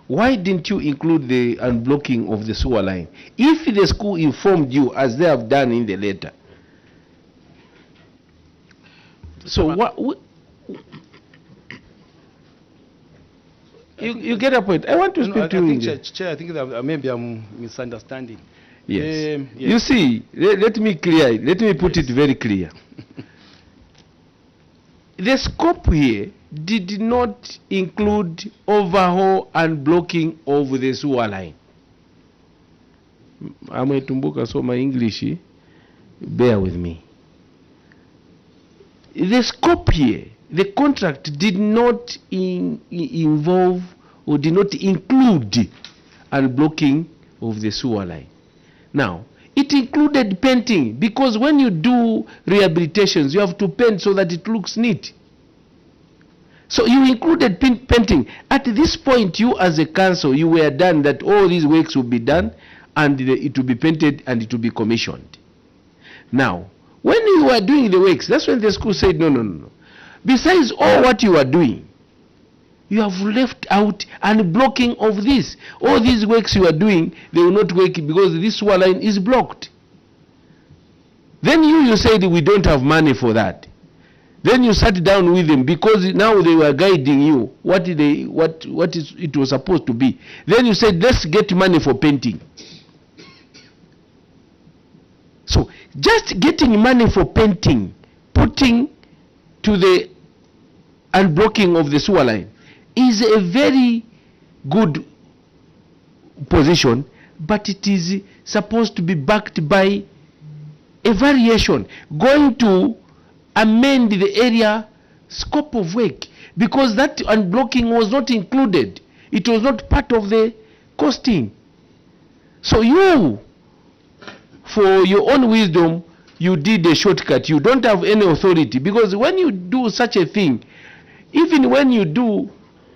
Why didn't you include the unblocking of the sewer line? If the school informed you, as they have done in the letter. So what you get a point. I want to speak to you. Chair, I think that maybe I'm misunderstanding. Yes. Yes. You see, let me put it very clear. The scope here did not include overhaul and blocking of the sewer line. I'm a Tumbuka, so my English, bear with me. The scope here, the contract did not involve or did not include unblocking of the sewer line. Now, it included painting, because when you do rehabilitations, you have to paint so that it looks neat. So you included painting. At this point, you as a council, you were done that all these works will be done and it will be painted and it will be commissioned. Now, when you were doing the works, that's when the school said, no. Besides all what you are doing, you have left out and blocking of this. All these works you are doing, they will not work because this sewer line is blocked. Then you said we don't have money for that. Then you sat down with them because now they were guiding you what it was supposed to be. Then you said let's get money for painting. So just getting money for painting, putting to the unblocking of the sewer line is a very good position, but it is supposed to be backed by a variation going to amend the area scope of work, because that unblocking was not included. It was not part of the costing. So you, for your own wisdom, you did a shortcut. You don't have any authority, because when you do such a thing, even when you do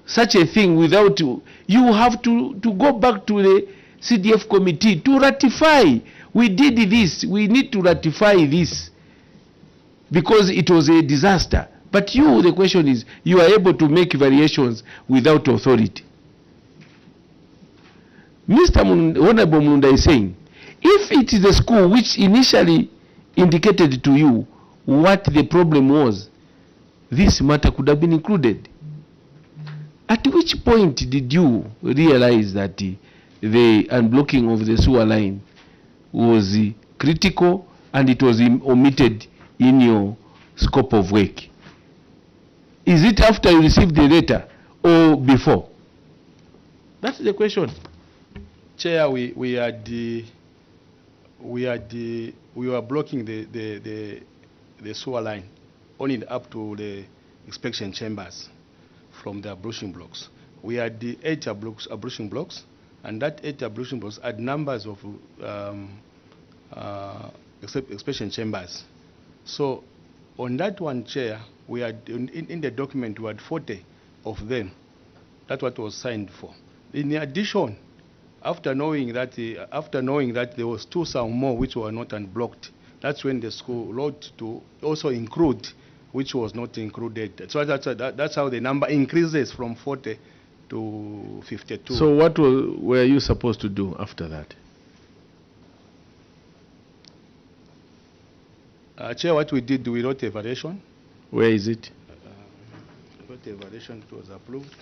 such a thing without you have to go back to the CDF committee to ratify. We did this, we need to ratify this because it was a disaster. But you, the question is, you are able to make variations without authority. Mr. Honorable Munda is saying, if it is the school which initially indicated to you what the problem was, this matter could have been included. At which point did you realize that the unblocking of the sewer line was critical and it was omitted in your scope of work? Is it after you received the letter, or before? That's the question. Chair, we were blocking the sewer line only up to the inspection chambers from the ablution blocks. We had the 8 ablution blocks, and that 8 ablution blocks had numbers of inspection chambers. So on that one, Chair, we had in the document we had 40 of them. That's what was signed for. In addition, after knowing that there was some more which were not unblocked, that's when the school wrote to also include which was not included. So that's how the number increases from 40 to 52. So what were you supposed to do after that? Chair, what we did, we wrote a variation. Where is it? Wrote a variation, it was approved.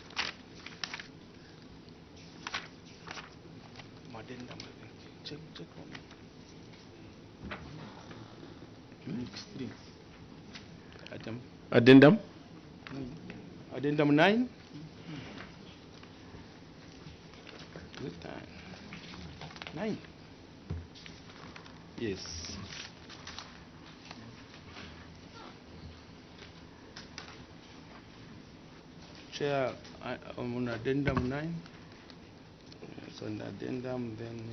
Check Addendum? Addendum 9. Is it 9? Yes. Chair, I'm on addendum 9. So on addendum, then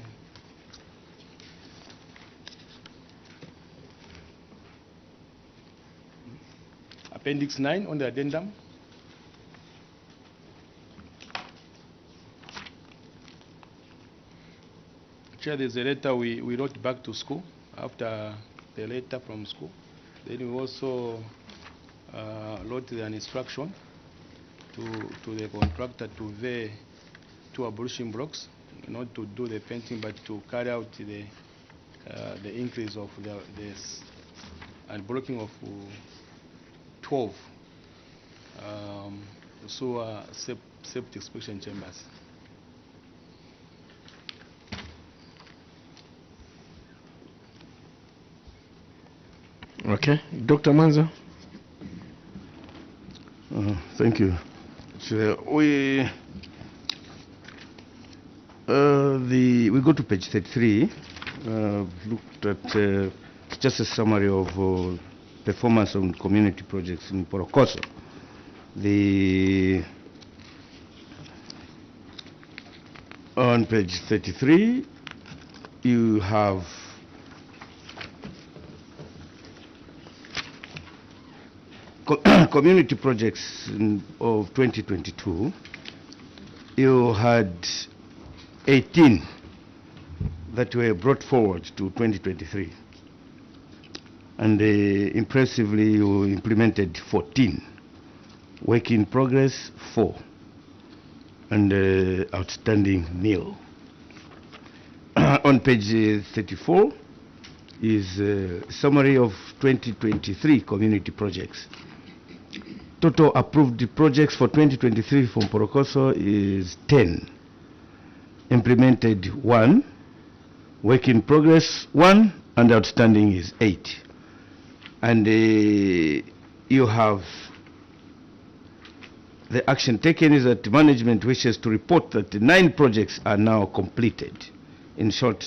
appendix 9 on the addendum. Chair, there's a letter we wrote back to school after the letter from school. Then we also wrote an instruction to the contractor to the 2 ablution blocks, not to do the painting, but to carry out the increase of this and blocking of 12 sewer septic inspection chambers. Okay, Dr. Manza. Thank you. So we go to page 33. Looked at just a summary of performance on community projects in Porokoso. On page 33, you have community projects of 2022. You had 18 that were brought forward to 2023. And impressively, you implemented 14. Work in progress, 4. And outstanding, 0. On page 34 is a summary of 2023 community projects. Total approved projects for 2023 from Porokoso is 10. Implemented 1. Work in progress 1, and outstanding is 8. And you have the action taken is that management wishes to report that 9 projects are now completed. In short,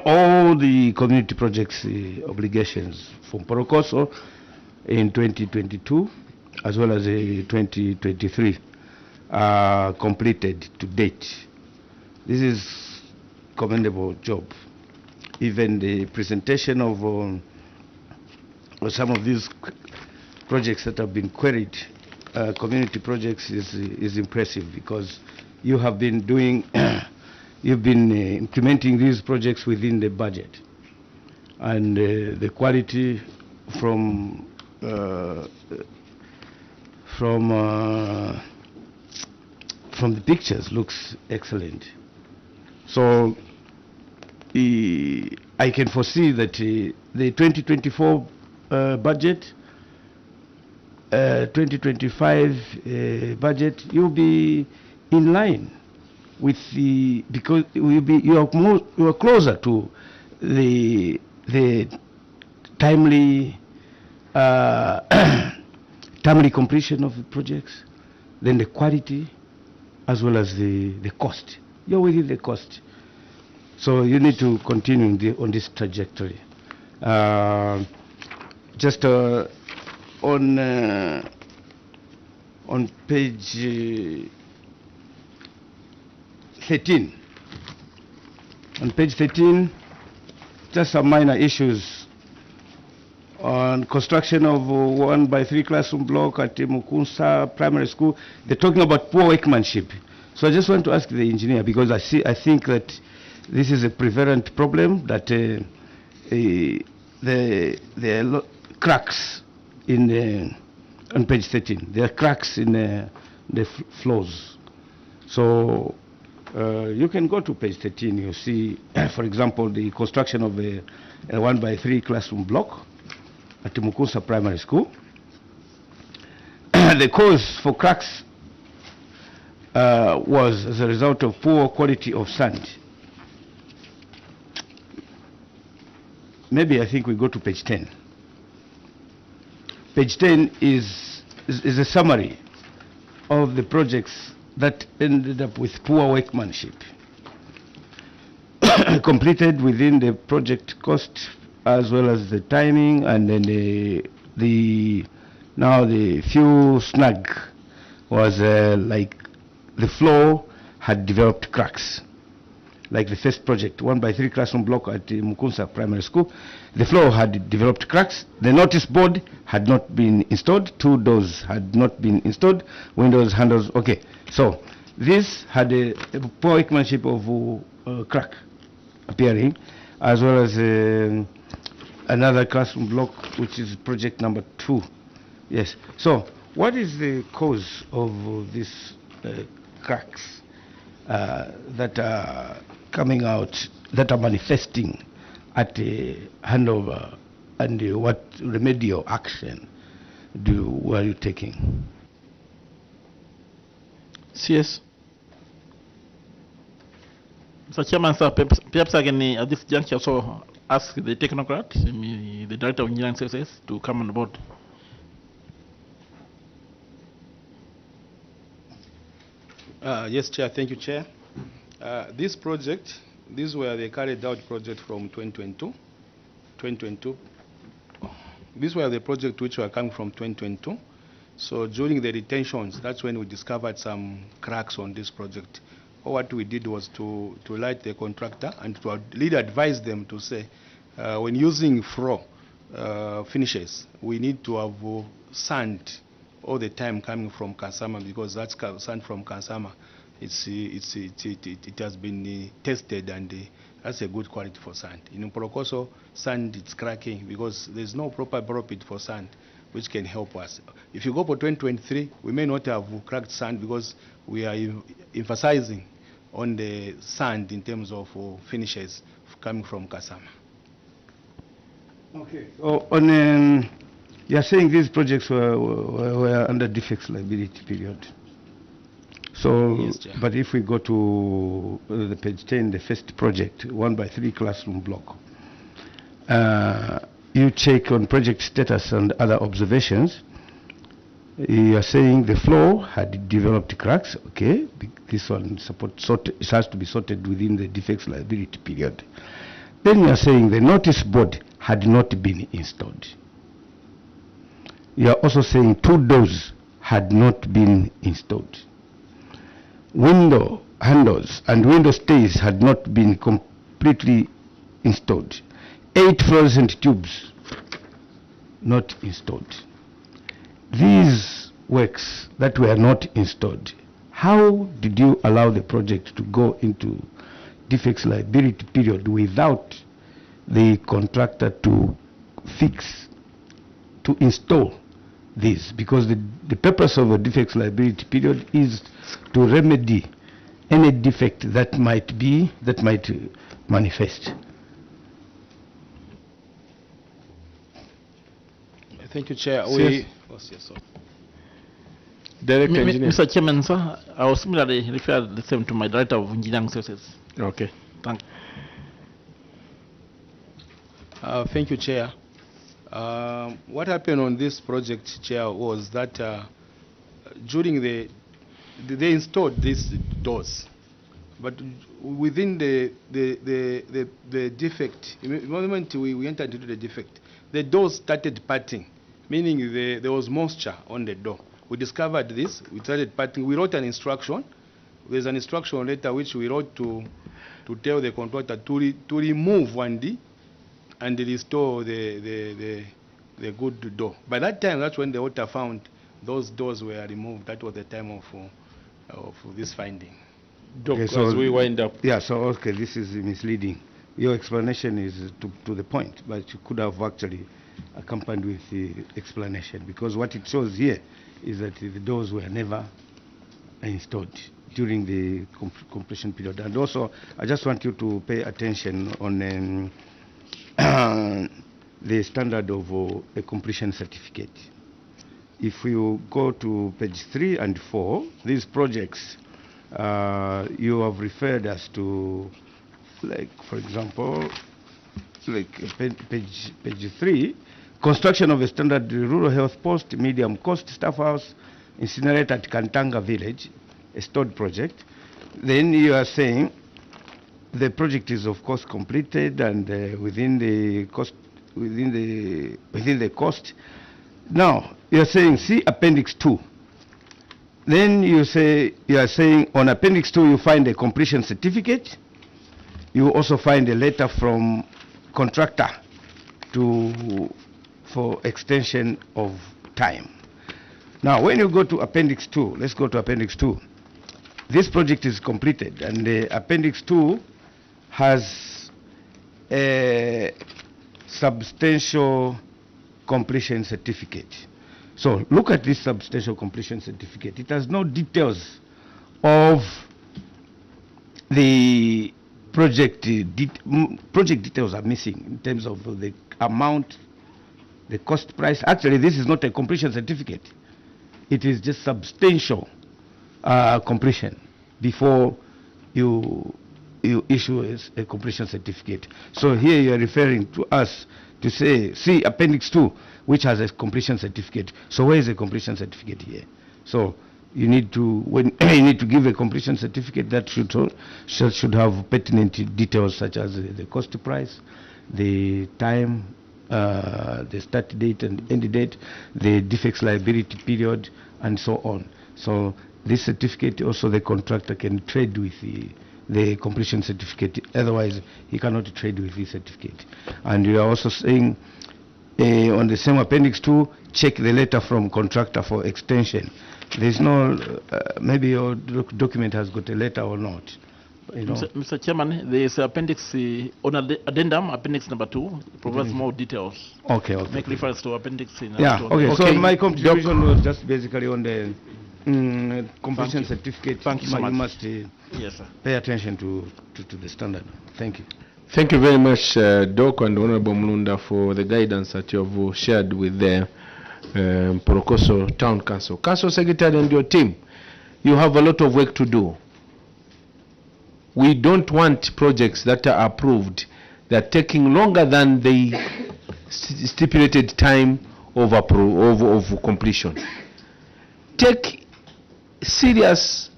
all the community projects obligations from Porokoso in 2022 as well as 2023 are completed to date. This is commendable job. Even the presentation of some of these projects that have been queried, community projects, is impressive, because you have been doing you've been implementing these projects within the budget, and the quality from the pictures looks excellent. So I can foresee that the 2024 budget, 2025 budget, you'll be in line with the, because you are closer to the timely timely completion of the projects, then the quality, as well as the cost. You're within the cost. So you need to continue on this trajectory. Just on page 13. On page 13, just some minor issues on construction of 1x3 classroom block at Mukunsa Primary School. They're talking about poor workmanship. So I just want to ask the engineer, because I think that this is a prevalent problem, that there are cracks in on page 13. There are cracks in the floors. So you can go to page 13. You see, for example, the construction of a 1x3 classroom block at Mukunsa Primary School. The cause for cracks was as a result of poor quality of sand. Maybe I think we go to page 10. Page 10 is a summary of the projects that ended up with poor workmanship. Completed within the project cost, as well as the timing, and then the few snag was like the floor had developed cracks. Like the first project, 1x3 classroom block at Mukunsa Primary School, the floor had developed cracks. The notice board had not been installed. 2 doors had not been installed. Windows, handles, okay. So this had a poor workmanship of crack appearing, as well as another classroom block, which is project number 2. Yes. So what is the cause of these cracks that are coming out, that are manifesting at the handover, and what remedial action were you taking? CS. Mr. Chairman, sir, perhaps I can at this juncture also ask the technocrat, the Director of Engineering Services, to come on board. Yes, Chair. Thank you, Chair. This project, these were the carried out project from 2022. These were the project which were coming from 2022. So during the retentions, that's when we discovered some cracks on this project. What we did was to light the contractor and to really advise them to say, when using floor finishes, we need to have sand all the time coming from Kansama, because that's sand from Kansama. It has been tested, and that's a good quality for sand. In Porokoso, sand, it's cracking because there's no proper bore pit for sand, which can help us. If you go for 2023, we may not have cracked sand because we are emphasizing on the sand in terms of finishes coming from Kasama. Okay. You're saying these projects were under defects liability period. So, yes, but if we go to the page 10, the first project, 1x3 classroom block, you check on project status and other observations. You are saying the floor had developed cracks. Okay, this one it has to be sorted within the defects liability period. Then you are saying the notice board had not been installed. You are also saying 2 doors had not been installed. Window handles and window stays had not been completely installed. 8 fluorescent tubes not installed. These works that were not installed, how did you allow the project to go into defects liability period without the contractor to install this? Because the purpose of a defects liability period is to remedy any defect that might manifest. Thank you, Chair. Director Engineer. Mr. Chairman, sir, I will similarly refer the same to my Director of Engineering Services. Okay. Thank you. Thank you, Chair. What happened on this project, Chair, was that during the they installed these doors, but within the defect, the moment we entered into the defect, the doors started parting, meaning there was moisture on the door. We discovered this, we started parting. We wrote an instruction. There's an instruction letter which we wrote to tell the contractor to remove and restore the good door. By that time, that's when the water found those doors were removed. That was the time of this finding. Okay, so as we wind up. Yeah, so okay, this is misleading. Your explanation is to the point, but you could have actually accompanied with the explanation, because what it shows here is that the doors were never installed during the completion period. And also, I just want you to pay attention on the standard of a completion certificate. If you go to page 3 and 4, these projects, you have referred us to, like, for example, like page 3, construction of a standard rural health post, medium cost staff house, incinerator at Kantanga village, a stored project. Then you are saying the project is of course completed and within the cost. Now you are saying see appendix 2. Then you are saying on appendix 2 you find a completion certificate. You also find a letter from contractor for extension of time. Now when you go to appendix 2, let's go to appendix 2. This project is completed and the appendix 2 has a substantial completion certificate. So look at this substantial completion certificate. It has no details of the project. Project details are missing in terms of the amount, the cost price. Actually, this is not a completion certificate. It is just substantial completion before you issue a completion certificate. So here you are referring to us to say, see appendix 2, which has a completion certificate. So where is the completion certificate here? So you need to, when you need to give a completion certificate, that should have pertinent details such as the cost price, the time, the start date and end date, the defects liability period, and so on. So this certificate also the contractor can trade with the completion certificate. Otherwise, he cannot trade with this certificate. And you are also saying on the same appendix 2, check the letter from contractor for extension. There's no, maybe your document has got a letter or not. You know. Mr. Chairman, there is appendix on addendum, appendix number 2, provides more details. Okay. Make reference to appendix number 2. Yeah, okay. So my contribution was just basically on the completion certificate. Thank you so much. You must yes, sir. pay attention to the standard. Thank you. Thank you very much, Doc and Honorable Mlunda, for the guidance that you have shared with the Porokoso Town Council. Council Secretary and your team, you have a lot of work to do. We don't want projects that are approved that are taking longer than the stipulated time of completion. Take serious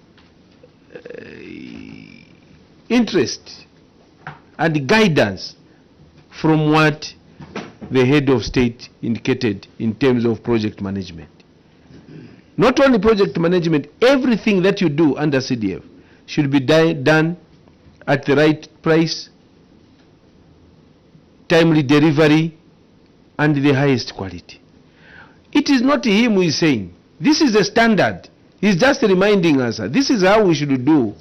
interest and guidance from what the head of state indicated in terms of project management. Not only project management, everything that you do under CDF should be done at the right price, timely delivery, and the highest quality. It is not him who is saying, this is the standard. He's just reminding us, this is how we should do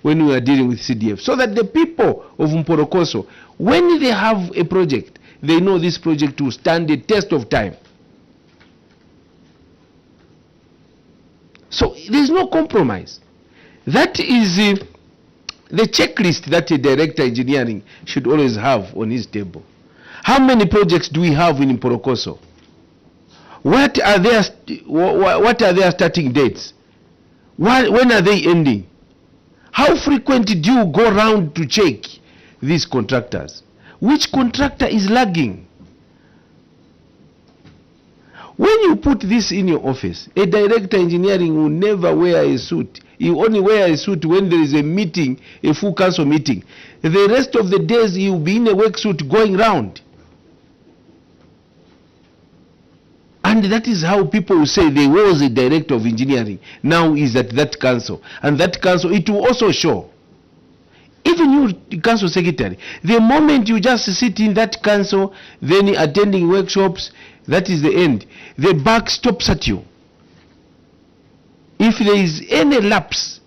when we are dealing with CDF, so that the people of Mporokoso, when they have a project, they know this project will stand the test of time. So there's no compromise. That is the checklist that a director engineering should always have on his table. How many projects do we have in Mporokoso? What are their starting dates? When are they ending? How frequent do you go around to check these contractors? Which contractor is lagging? When you put this in your office, a director engineering will never wear a suit He only wear a suit when there is a meeting, a full council meeting. The rest of the days he will be in a work suit going round. And that is how people will say there was a director of engineering, now is at that council. And that council, it will also show. Even you, council secretary, the moment you just sit in that council, then attending workshops, that is the end. The buck stops at you. If there is any lapse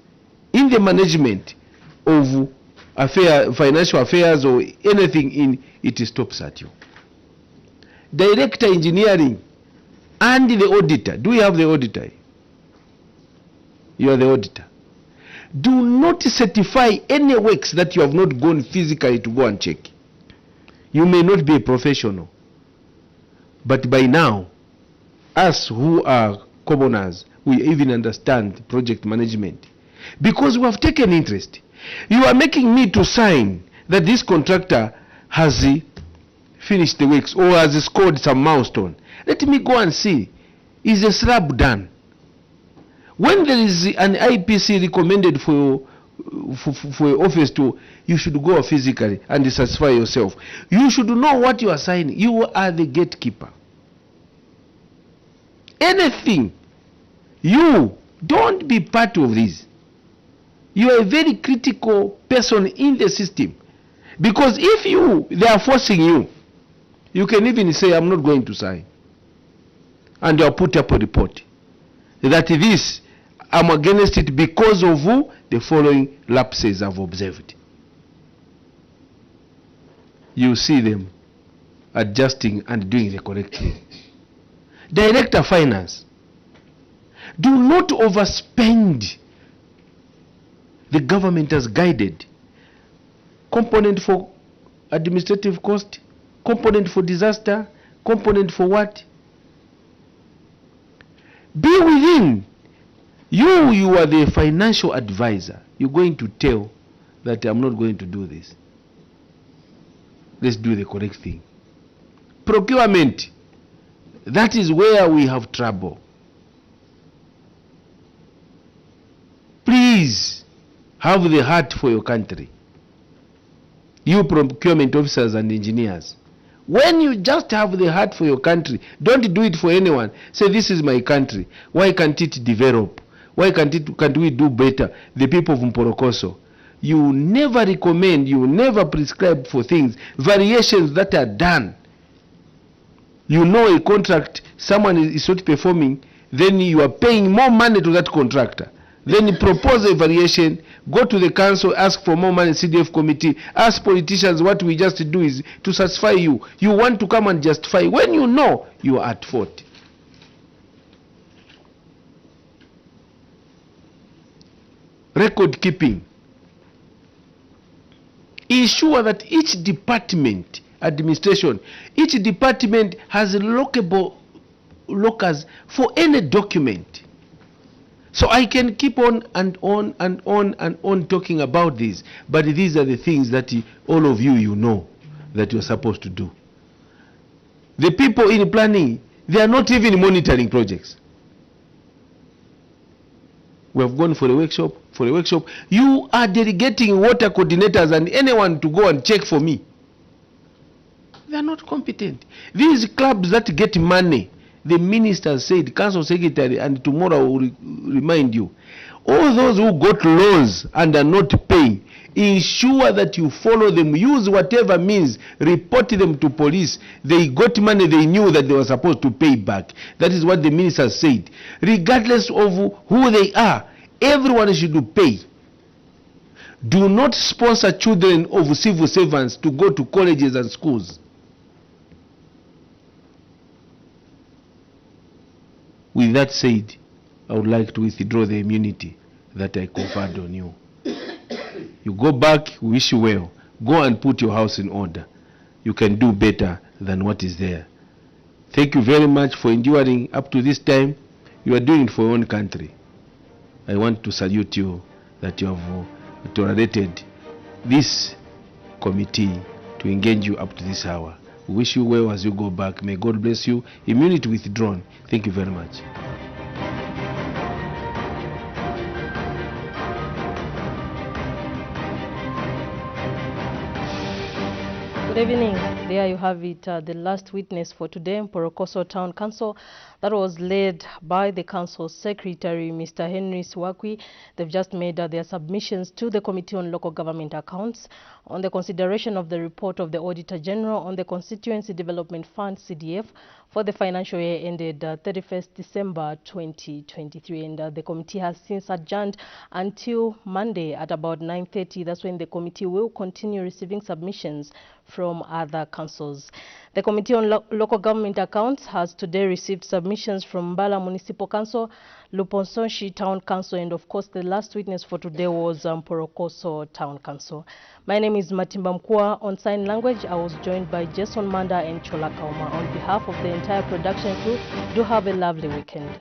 in the management of financial affairs or anything it stops at you. Director engineering and the auditor. Do we have the auditor? You are the auditor. Do not certify any works that you have not gone physically to go and check. You may not be a professional, but by now, us who are commoners, we even understand project management because we have taken interest. You are making me to sign that this contractor has finished the works or has scored some milestone. Let me go and see. Is a slab done? When there is an IPC recommended for your office to, you should go physically and satisfy yourself. You should know what you are signing. You are the gatekeeper. Anything, you don't be part of this. You are a very critical person in the system. Because if they are forcing you, you can even say, I'm not going to sign. And you'll put up a report that this, I'm against it because of the following lapses I've observed. You see them adjusting and doing the correct thing. Director Finance, do not overspend. The government has guided. Component for administrative cost, component for disaster, component for what? Be within. You are the financial advisor. You're going to tell that I'm not going to do this. Let's do the correct thing. Procurement. That is where we have trouble. Please have the heart for your country. You procurement officers and engineers. When you just have the heart for your country, don't do it for anyone. Say, this is my country. Why can't it develop? Why can't we do better? The people of Mporokoso. You never recommend, you never prescribe for things, variations that are done. You know a contract, someone is not performing, then you are paying more money to that contractor. Then you propose a variation, go to the council, ask for more money, CDF committee, ask politicians. What we just do is to satisfy you. You want to come and justify when you know you are at fault. Record keeping. Ensure that each department, administration, each department has lockable lockers for any document. So I can keep on and on and on and on talking about this, but these are the things that all of you know that you're supposed to do. The people in planning, they are not even monitoring projects. We have gone for a workshop. You are delegating water coordinators and anyone to go and check for me. They are not competent. These clubs that get money, the minister said, council secretary, and tomorrow I will remind you, all those who got loans and are not paying, ensure that you follow them, use whatever means, report them to police. They got money they knew that they were supposed to pay back. That is what the minister said. Regardless of who they are, everyone should pay. Do not sponsor children of civil servants to go to colleges and schools. With that said, I would like to withdraw the immunity that I conferred on you. You go back, wish you well. Go and put your house in order. You can do better than what is there. Thank you very much for enduring up to this time. You are doing it for your own country. I want to salute you that you have tolerated this committee to engage you up to this hour. We wish you well as you go back. May God bless you. Immunity withdrawn. Thank you very much. Good evening. There you have it, the last witness for today, Porokoso Town Council, that was led by the Council Secretary, Mr. Henry Swakwi. They've just made their submissions to the Committee on Local Government Accounts on the consideration of the report of the Auditor General on the Constituency Development Fund, CDF, for the financial year ended 31st December 2023. And the committee has since adjourned until Monday at about 9:30. That's when the committee will continue receiving submissions from other councils. The Committee on Local Government Accounts has today received submissions from MBALA Municipal Council, Luponsonshi Town Council, and of course the last witness for today was Porokoso Town Council. My name is Matimba Mkua. On sign language, I was joined by Jason Manda and Chola Kauma. On behalf of the entire production crew, do have a lovely weekend.